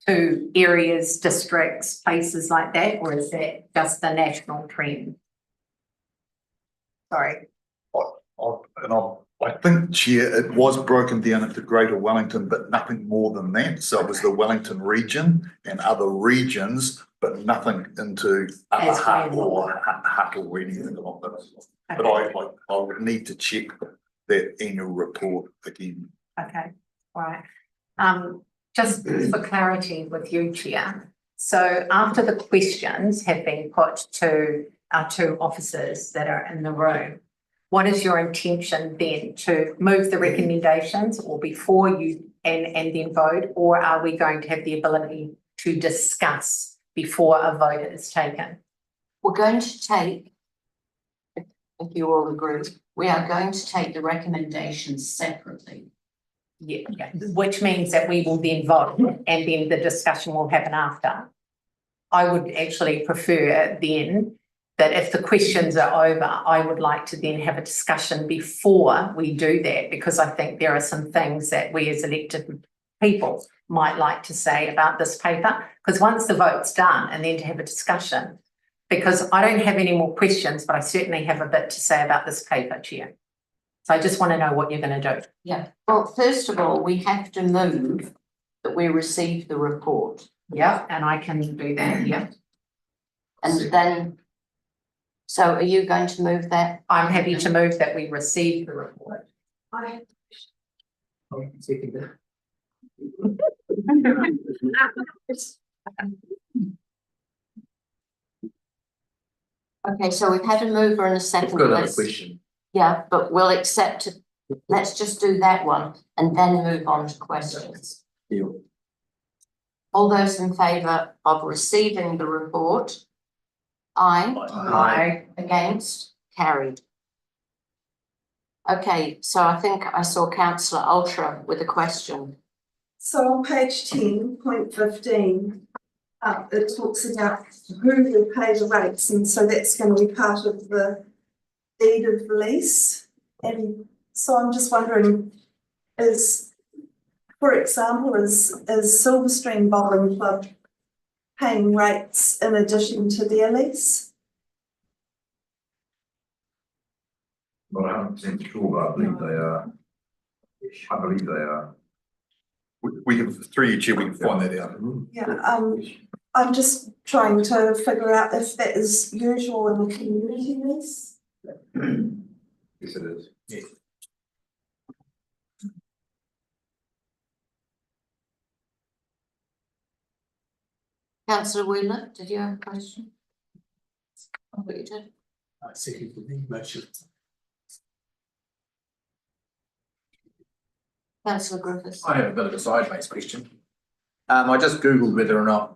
to areas, districts, places like that, or is that just the national trend? Sorry. I think, Chair, it was broken down into Greater Wellington, but nothing more than that. So it was the Wellington region and other regions, but nothing into Upper Hutt or anything along those lines. But I would need to check that annual report again. Okay, all right. Just for clarity with you, Chair. So after the questions have been put to our two officers that are in the room, what is your intention then, to move the recommendations or before you and then vote, or are we going to have the ability to discuss before a vote is taken? We're going to take, if you all agree, we are going to take the recommendations separately. Yeah, which means that we will then vote and then the discussion will happen after. I would actually prefer then that if the questions are over, I would like to then have a discussion before we do that, because I think there are some things that we as elected people might like to say about this paper, because once the vote's done and then to have a discussion, because I don't have any more questions, but I certainly have a bit to say about this paper, Chair. So I just want to know what you're going to do. Yeah, well, first of all, we have to move that we receive the report. Yeah, and I can do that, yeah. And then, so are you going to move that? I'm happy to move that we receive the report. Okay, so we've had a mover and a second. I've got another question. Yeah, but we'll accept it. Let's just do that one and then move on to questions. Yeah. All those in favour of receiving the report? Aye. Aye. Against? Carried. Okay, so I think I saw Councillor Ultra with a question. So on page 10.15, it talks about who will pay the rates, and so that's going to be part of the deed of the lease. And so I'm just wondering, for example, is Silverstream Bowling Club paying rates in addition to their lease? Not 100% sure, but I believe they are. I believe they are. We can, through your chair, we can find that out. Yeah, I'm just trying to figure out if that is usual in a community lease. Yes, it is. Yeah. Councillor Wheeler, did you have a question? I thought you did. I second the motion. Councillor Griffiths. I have a bit of a sideways question. I just Googled whether or not,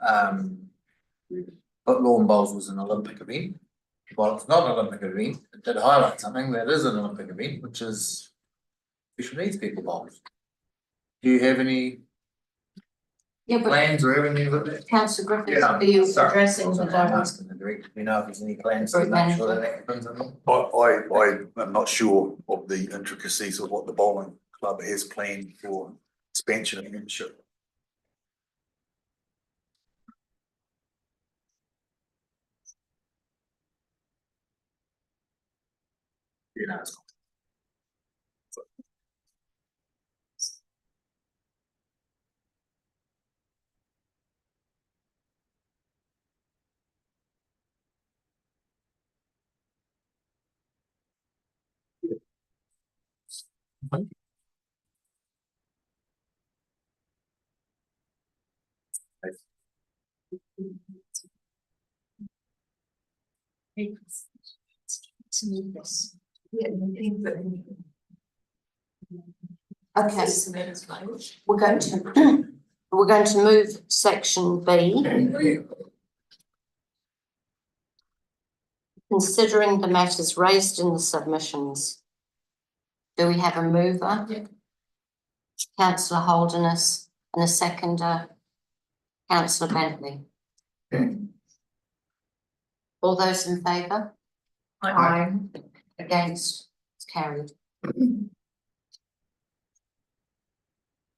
but lawn bowls was an Olympic event. Well, it's not an Olympic event, it did highlight something that is an Olympic event, which is special needs people bowls. Do you have any Yeah, but plans or anything with that? councillor Griffiths, Yeah, are you sorry. addressing the I'm director? asking the director, do you know if there's any plans to make sure that that happens? I am not sure of the intricacies of what the bowling club has planned for expansion and membership. You know, it's- Okay, we're going to, we're going to move section B. Considering the matters raised in the submissions. Do we have a mover? Yeah. Councillor Holderness and a seconder, councillor Bentley. All those in favour? Aye. Against? It's carried.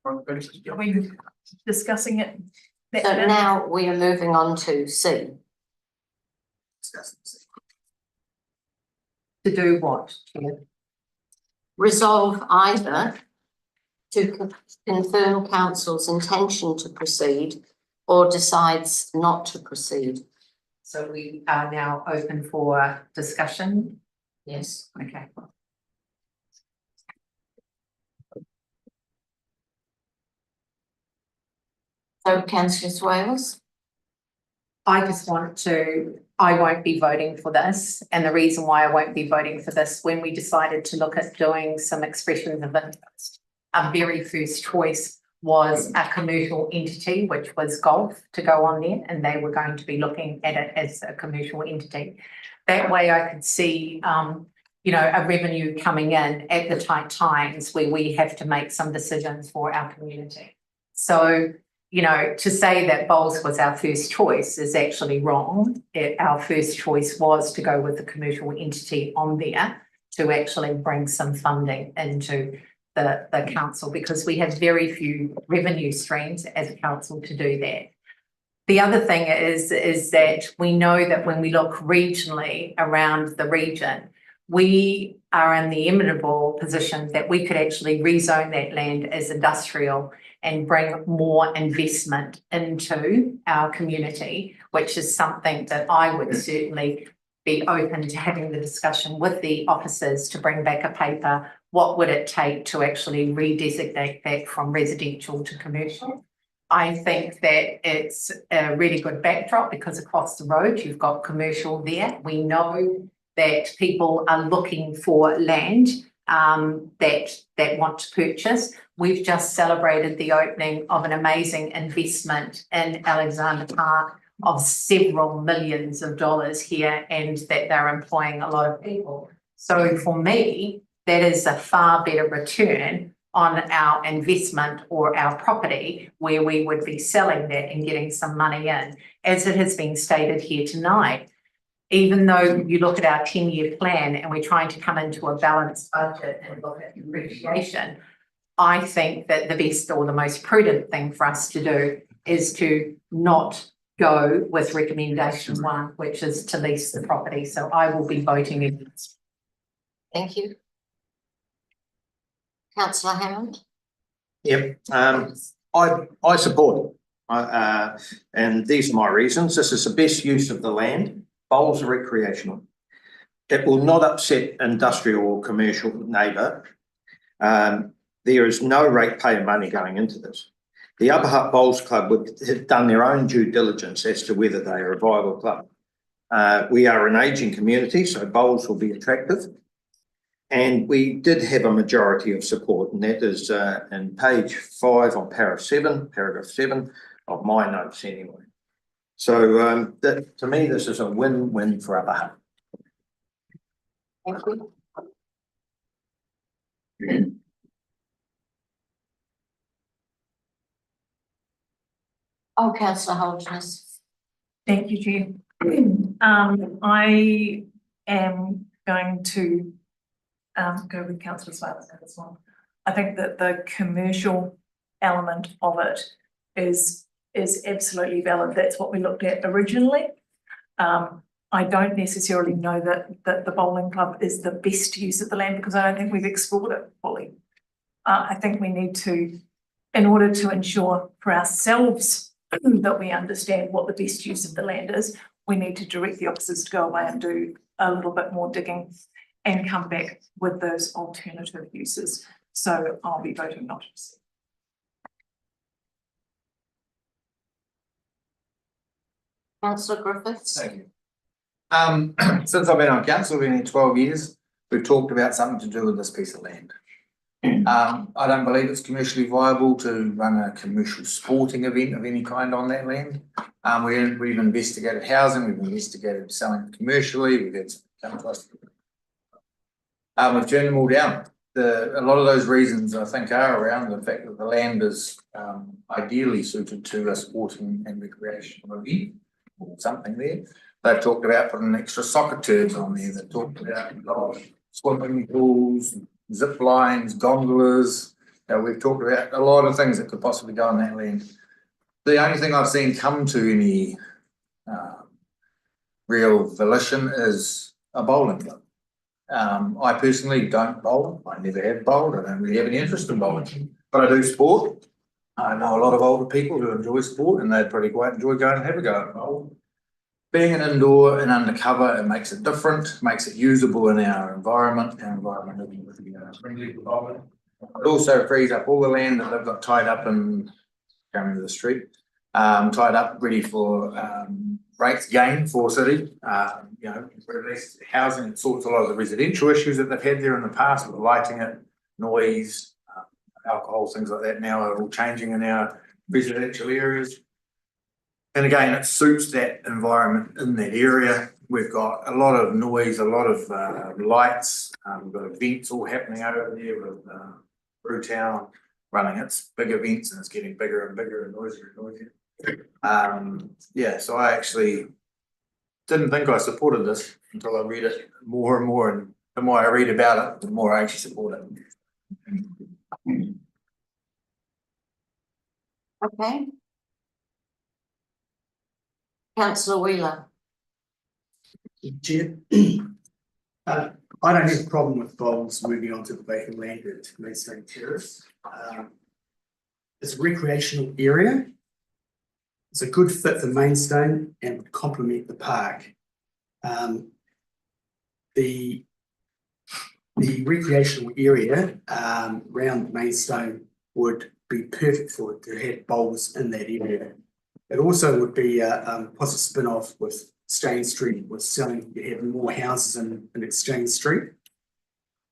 Are we discussing it? So now we are moving on to C. To do what? Chair? Resolve either to confirm council's intention to proceed or decides not to proceed. So we are now open for discussion. Yes. Okay. So councillor Swales? I just want to, I won't be voting for this. And the reason why I won't be voting for this, when we decided to look at doing some expressions of interest, our very first choice was a commercial entity, which was golf, to go on there, and they were going to be looking at it as a commercial entity. That way I could see, you know, a revenue coming in at the tight times where we have to make some decisions for our community. So, you know, to say that bowls was our first choice is actually wrong. Our first choice was to go with the commercial entity on there to actually bring some funding into the council, because we have very few revenue streams as a council to do that. The other thing is that we know that when we look regionally around the region, we are in the enviable position that we could actually rezone that land as industrial and bring more investment into our community, which is something that I would certainly be open to having the discussion with the officers to bring back a paper. What would it take to actually redesignate that from residential to commercial? I think that it's a really good backdrop because across the road you've got commercial there. We know that people are looking for land that want to purchase. We've just celebrated the opening of an amazing investment in Alexander Park of several millions of dollars here, and that they're employing a lot of people. So for me, that is a far better return on our investment or our property, where we would be selling that and getting some money in. As it has been stated here tonight, even though you look at our 10-year plan and we're trying to come into a balanced budget and look at depreciation, I think that the best or the most prudent thing for us to do is to not go with recommendation 1, which is to lease the property. So I will be voting against. Thank you. Councillor Hammond? Yep, I support it. And these are my reasons. This is the best use of the land. Bowls are recreational. It will not upset industrial or commercial neighbour. There is no ratepayer money going into this. The Upper Hutt Bowls Club would have done their own due diligence as to whether they are a viable club. We are an ageing community, so bowls will be attractive. And we did have a majority of support, and that is in page 5 on paragraph 7, of my notes anyway. So that, to me, this is a win-win for Upper Hutt. Thank you. Oh, councillor Holderness. Thank you, Chair. I am going to go with councillor Slattery as well. I think that the commercial element of it is absolutely valid. That's what we looked at originally. I don't necessarily know that the bowling club is the best use of the land because I don't think we've explored it fully. I think we need to, in order to ensure for ourselves that we understand what the best use of the land is, we need to direct the officers to go away and do a little bit more digging and come back with those alternative uses. So I'll be voting not. Councillor Griffiths. Thank you. Since I've been on council, I've been here 12 years, we've talked about something to do with this piece of land. I don't believe it's commercially viable to run a commercial sporting event of any kind on that land. We've investigated housing, we've investigated selling commercially, we've had some come to us. We've turned them all down. A lot of those reasons I think are around the fact that the land is ideally suited to a sporting and recreational event or something there. They've talked about putting extra soccer turfs on there. They've talked about swimming pools, zip lines, gondolas. We've talked about a lot of things that could possibly go on that land. The only thing I've seen come to any real volition is a bowling club. I personally don't bowl. I never have bowled. I don't really have any interest in bowling, but I do sport. I know a lot of older people who enjoy sport and they'd pretty quite enjoy going and have a go at bowl. Being an indoor and undercover, it makes it different, makes it usable in our environment. Our environment is friendly for bowling. It also frees up all the land that they've got tied up in coming to the street, tied up ready for rates gain for city. You know, release housing, it sorts a lot of the residential issues that they've had there in the past with lighting it, noise, alcohol, things like that now are all changing in our residential areas. And again, it suits that environment in that area. We've got a lot of noise, a lot of lights. We've got events all happening over there with Brewtown running its big events, and it's getting bigger and bigger and noisier and noisier. Yeah, so I actually didn't think I supported this until I read it more and more, and the more I read about it, the more I actually support it. Okay. Councillor Wheeler. Chair. I don't have a problem with bowls moving on to the vacant land at Maidstone Terrace. It's a recreational area. It's a good fit for Maidstone and would complement the park. The recreational area around Maidstone would be perfect for it to have bowls in that area. It also would be a positive spin-off with Exchange Street, with selling, you have more houses in Exchange Street.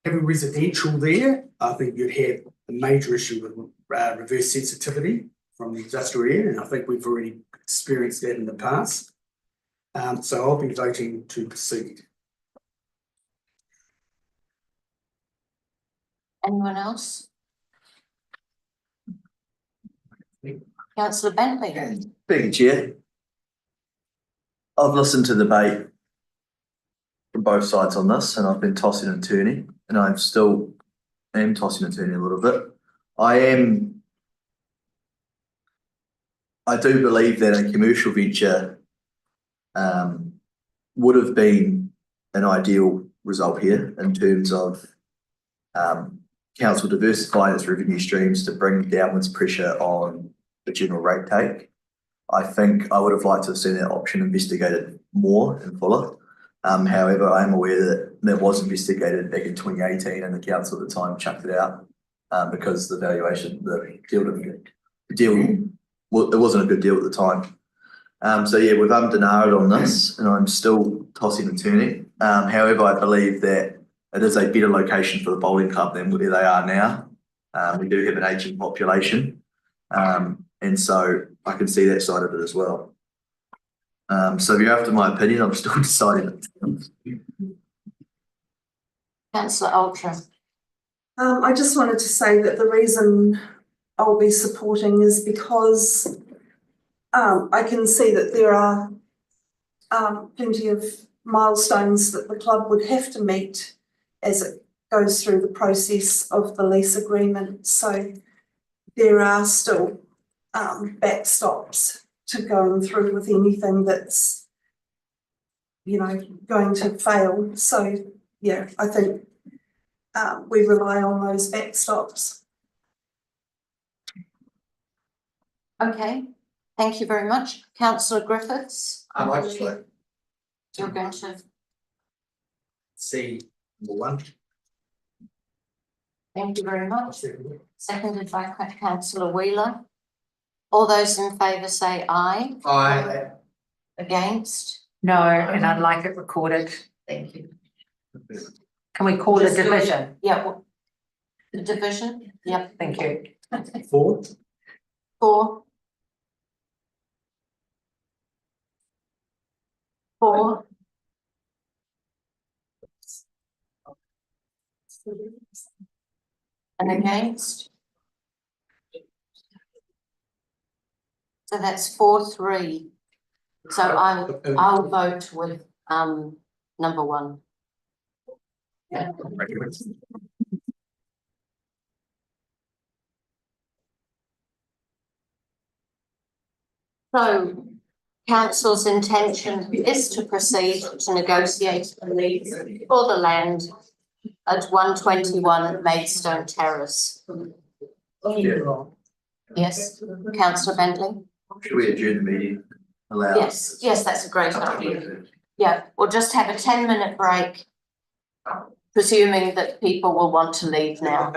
Having residential there, I think you'd have a major issue with reverse sensitivity from the industrial area, and I think we've already experienced that in the past. So I'll be voting to proceed. Anyone else? Councillor Bentley. Thank you, Chair. I've listened to the debate from both sides on this, and I've been tossing and turning, and I'm still tossing and turning a little bit. I do believe that a commercial venture would have been an ideal result here in terms of council diversifying its revenue streams to bring downwards pressure on the general rate take. I think I would have liked to have seen that option investigated more and fuller. However, I am aware that was investigated back in 2018 and the council at the time chucked it out because the valuation, the deal, well, it wasn't a good deal at the time. So yeah, we've denied on this and I'm still tossing and turning. However, I believe that it is a better location for the bowling club than where they are now. We do have an ageing population. And so I can see that side of it as well. So if you're after my opinion, I'm still deciding. Councillor Ultra. I just wanted to say that the reason I'll be supporting is because I can see that there are plenty of milestones that the club would have to meet as it goes through the process of the lease agreement. So there are still backstops to going through with anything that's, you know, going to fail. So yeah, I think we rely on those backstops. Okay, thank you very much. Councillor Griffiths. I just like You're going to, see number one. thank you very much. Seconded by councillor Wheeler. All those in favour say aye. Aye. Against? No, and I'd like it recorded. Thank you. Can we call a Just do it. division? Yeah, the division, yep. Thank you. 4. 4. 4. And against? So that's 4-3. So I'll vote with number 1. So council's intention is to proceed to negotiate a lease for the land at 121 Maidstone Terrace. Yes, councillor Bentley? Should we adjourn the meeting? Allow. Yes, that's a great idea. Yeah, we'll just have a 10-minute break, presuming that people will want to leave now.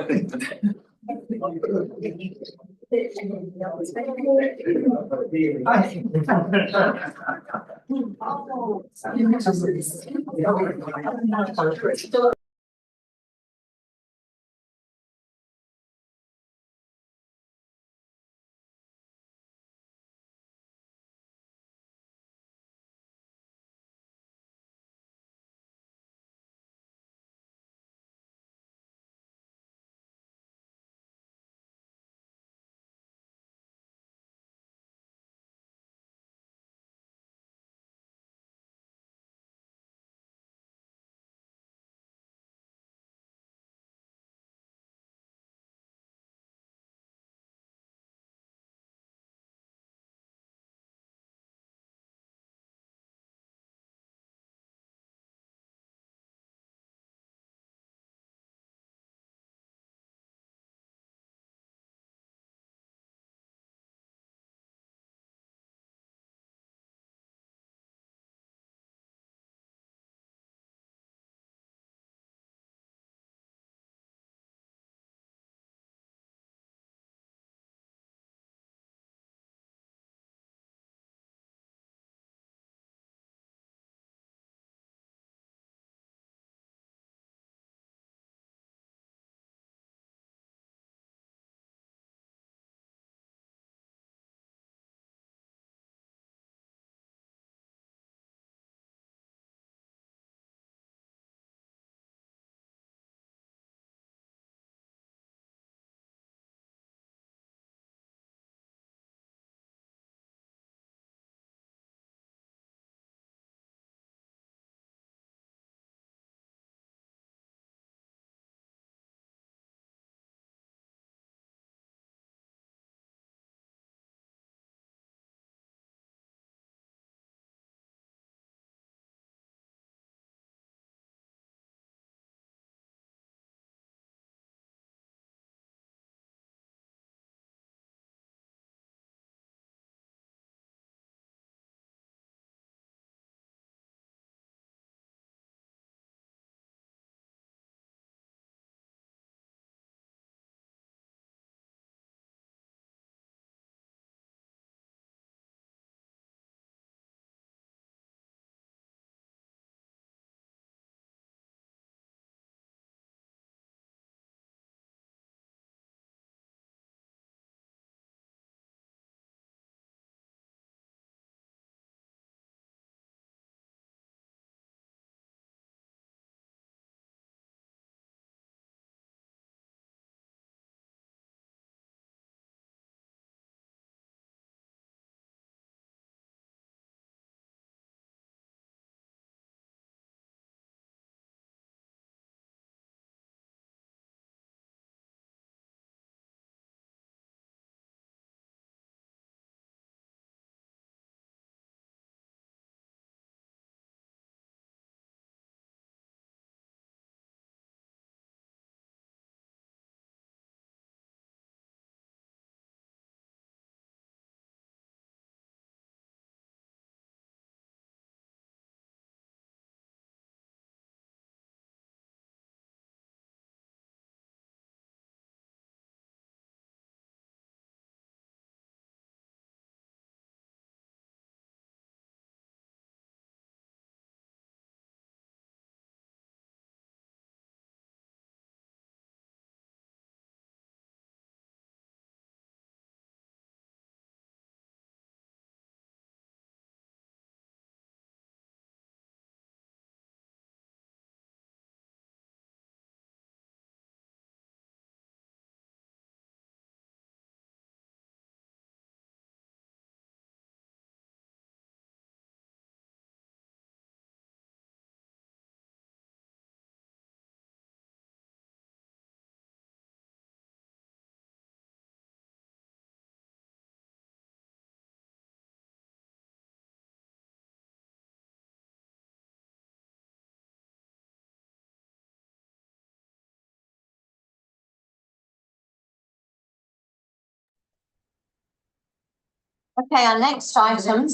Okay, our next item,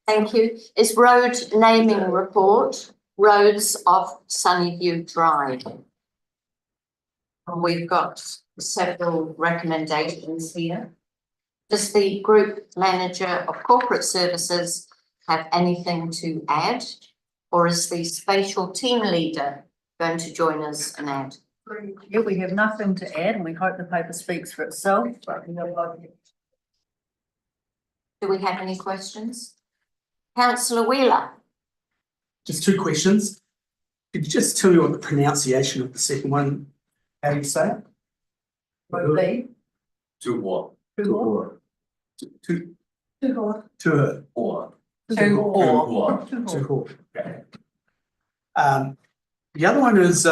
thank you, is road naming report, roads of Sunnyview Drive. And we've got several recommendations here. Does the group manager of corporate services have anything to add? Or is the spatial team leader going to join us and add? Yeah, we have nothing to add and we hope the paper speaks for itself, but we have Do we have any questions? Councillor Wheeler. Just two questions. Could you just tell me what the pronunciation of the second one, how do you say it? Lee. To what? To her. Okay. The other one is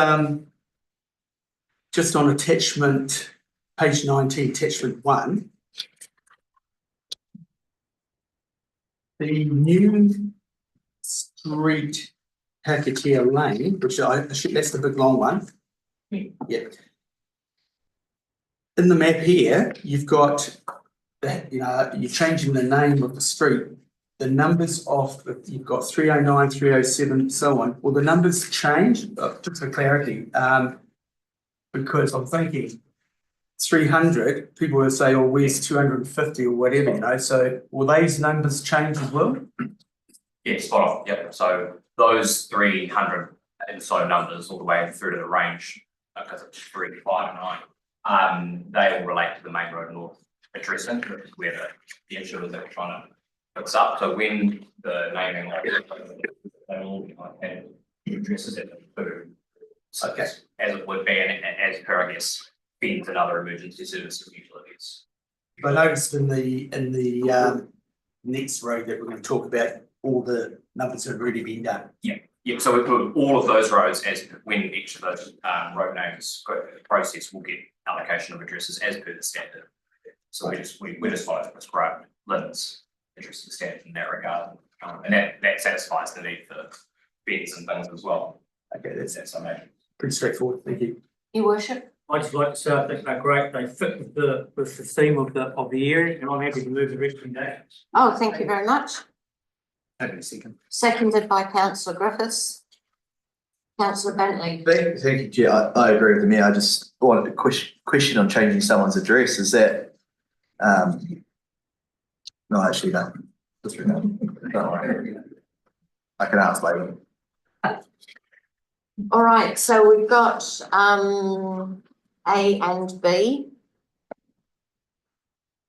just on attachment, page 19, attachment 1. The new street Hakatea Lane, which I assume that's the big long one. Yeah. In the map here, you've got that, you're changing the name of the street. The numbers of, you've got 309, 307, so on. Will the numbers change? Just for clarity, because I'm thinking 300, people will say, oh, where's 250 or whatever, so will those numbers change as well? Yeah, spot on, yep, so those 300 and so numbers all the way through to the range, because it's 359, they all relate to the main road north addressing, which is where the issue is that we're trying to fix up. So when the naming of it, they all have addresses at the food. So Okay. as it would be, and as per, I guess, feeds and other emergency services and utilities. I noticed in the next road that we're going to talk about, all the numbers have already been done. Yeah, so we put all of those roads as when each of those road names go through the process, we'll get allocation of addresses as per the standard. So we just follow the prescribed limits, address the standard in that regard, and that satisfies the need for beds and things as well. Okay, that's I imagine. pretty straightforward. Thank you. Your worship. I'd just like to say I think they're great. They fit with the theme of the area, and I'm happy to move the recommendations. Oh, thank you very much. Second. Seconded by councillor Griffiths. Councillor Bentley. Thank you, Chair. I agree with the mayor. I just wanted to question on changing someone's address. Is that, no, actually, no. Don't worry. I can ask later. All right, so we've got A and B.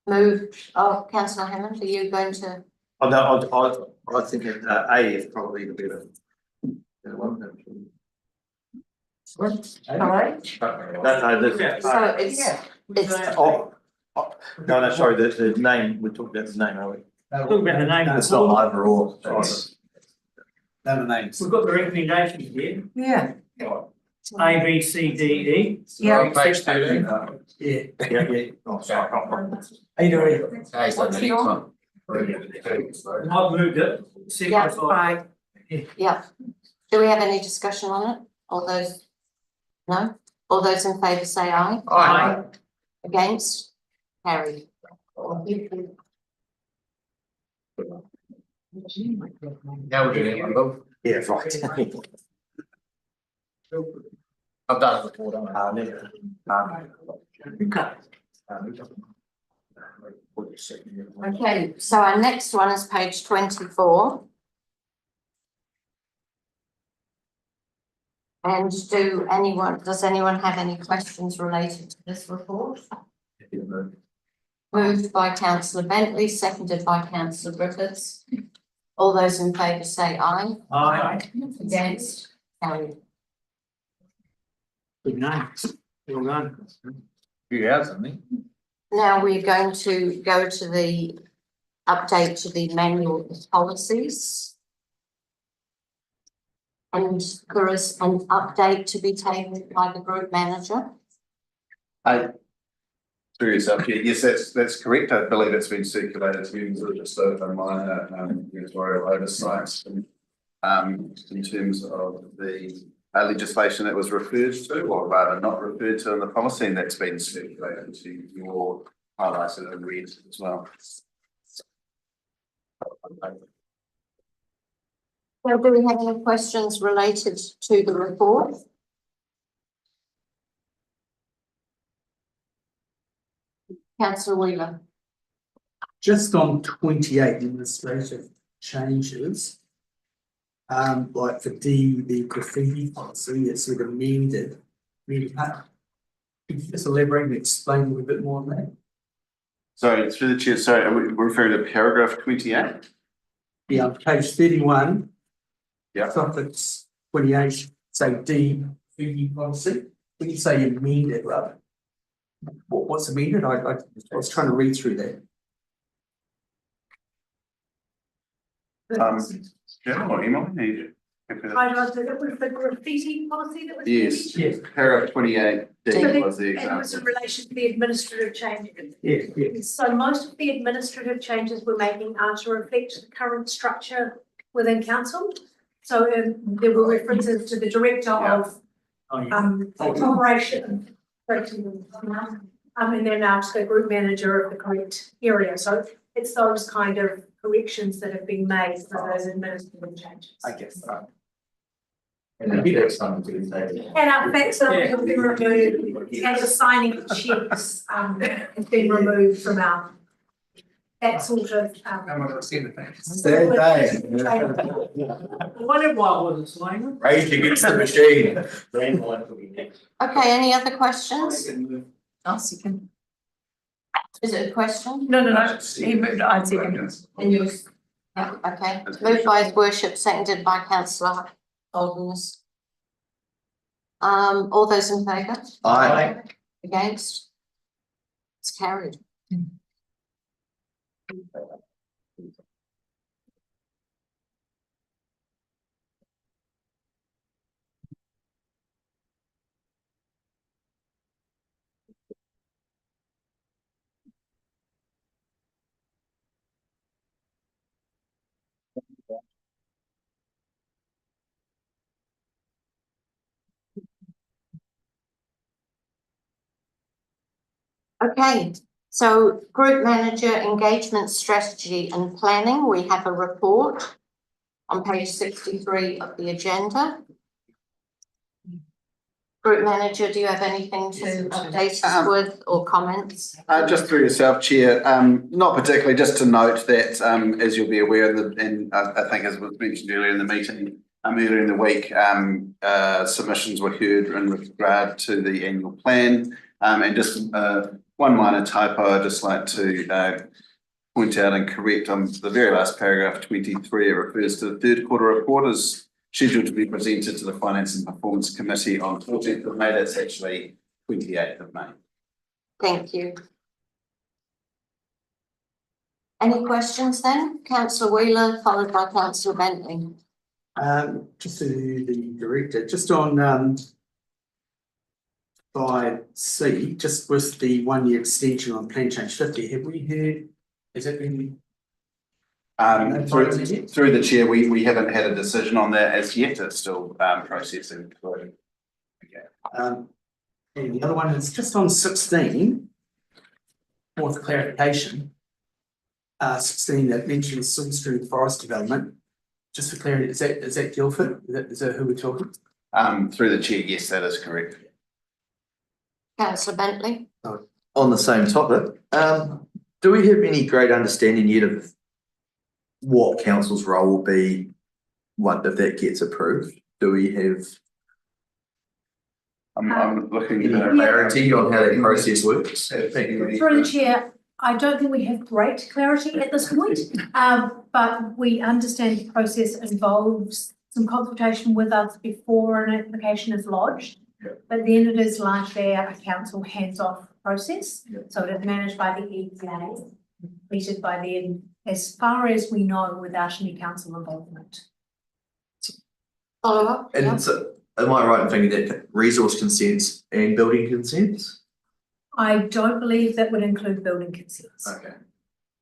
Councillor Hammond, are you going to? Oh, no, I think that A is probably the better one. Sorry? So it's. No, sorry, the name, we talked about the name, are we? Talk about the name. It's not either or. No names. We've got the recommendations here. Yeah. A, B, C, D, E. Yeah. Page 13. Yeah. Oh, sorry. How you doing? What's the next one? I've moved it. Yeah, fine. Yeah. Do we have any discussion on it? All those? No? All those in favour say aye. Aye. Against? Carried. Now we're doing it, Bob. Yeah, right. I've done it before, don't I? Never. Okay, so our next one is page 24. And does anyone have any questions related to this report? Moved by councillor Bentley, seconded by councillor Griffiths. All those in favour say aye. Aye. Against? Carried. Good night. Well done. Few hours, I think. Now we're going to go to the update to the manual of policies. And there is an update to be taken by the group manager. Through yourself, yes, that's correct. I believe it's been circulated to you, sort of just a minor editorial oversight. In terms of the legislation that was referred to, or rather not referred to in the policy, and that's been circulated to your highlighted and read as well. So do we have any questions related to the report? Councillor Wheeler. Just on 28 administrative changes. Like for D, the graffiti policy, it's sort of amended. Really, could you just elaborate and explain a little bit more on that? Sorry, through the chair, sorry, are we referring to paragraph 28? Yeah, on page 31. Yeah. Suffix 28, say D, graffiti policy. When you say amended, right? What's amended? I was trying to read through that. General or email? It was the graffiti policy that was. Yes, yes, paragraph 28 D was the And it was example. in relation to the administrative changes. Yeah. So most of the administrative changes we're making are to reflect the current structure within council. So there were references to the director of operation. And then now to the group manager of the correct area. So it's those kind of corrections that have been made for those administrative changes. I guess. And our facts have been removed, and the signing of checks has been removed from our, that sort of. I'm not going to see the things. What was it, Selena? Rage against the machine. Okay, any other questions? I'll second. Is it a question? No, he moved, I second. And you? Yeah, okay. Moved by His Worship, seconded by councillor Holderness. All those in favour? Aye. Against? It's carried. Okay, so group manager engagement strategy and planning, we have a report on page 63 of the agenda. Group manager, do you have anything to update us with or comments? Just through yourself, Chair, not particularly, just to note that as you'll be aware, and I think as was mentioned earlier in the meeting, earlier in the week, submissions were heard in regard to the annual plan. And just one minor typo, I'd just like to point out and correct on the very last paragraph 23, it refers to the third quarter report as scheduled to be presented to the Finance and Performance Committee on 14th of May. That's actually 28th of May. Thank you. Any questions then? Councillor Wheeler, followed by Councillor Bentley. Just to the director, just on 5C, just with the 1 year extension on plan change 50, have we heard, has it been? Through the chair, we haven't had a decision on that as yet. It's still processing. Okay. And the other one is just on 16, more for clarification. 16 that mentions Silverstream Forest Development. Just for clarity, is that Guildford? Is that who we're talking? Through the chair, yes, that is correct. Councillor Bentley. On the same topic, do we have any great understanding yet of what council's role will be if that gets approved? Do we have I'm looking any clarity on how that process works? Through the chair, I don't think we have great clarity at this point, but we understand the process involves some consultation with us before an application is lodged. But then it is largely a council hands-off process. So it is managed by the EPA, completed by them, as far as we know, without any council involvement. Follow up? And so, am I right in thinking that resource consents and building consents? I don't believe that would include building consents. Okay.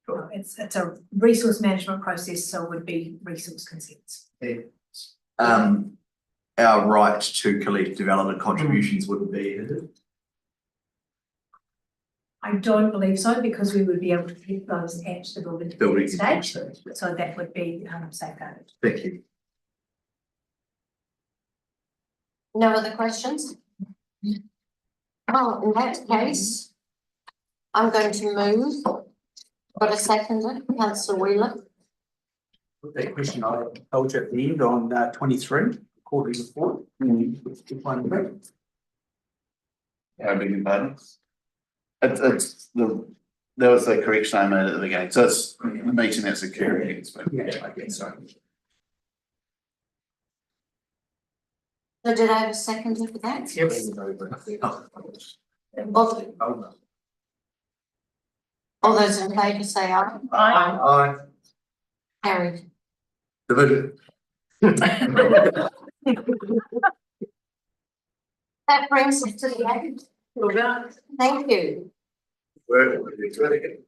No, it's a resource management process, so it would be resource consents. Our right to collect development contributions wouldn't be hindered. I don't believe so, because we would be able to keep those at the building stage, so that would be safeguarded. Thank you. No other questions? Well, in that case, I'm going to move. Got a seconder, councillor Wheeler. That question I told you at the end on 23, quarterly report. I beg your pardon? There was a correction I made at the beginning, so it's the meeting that's occurring. Yeah, I guess so. So did I have a seconder for that? All those in favour say aye. Aye. Carried. Division. That brings us to the end. Thank you. Well, it's really good.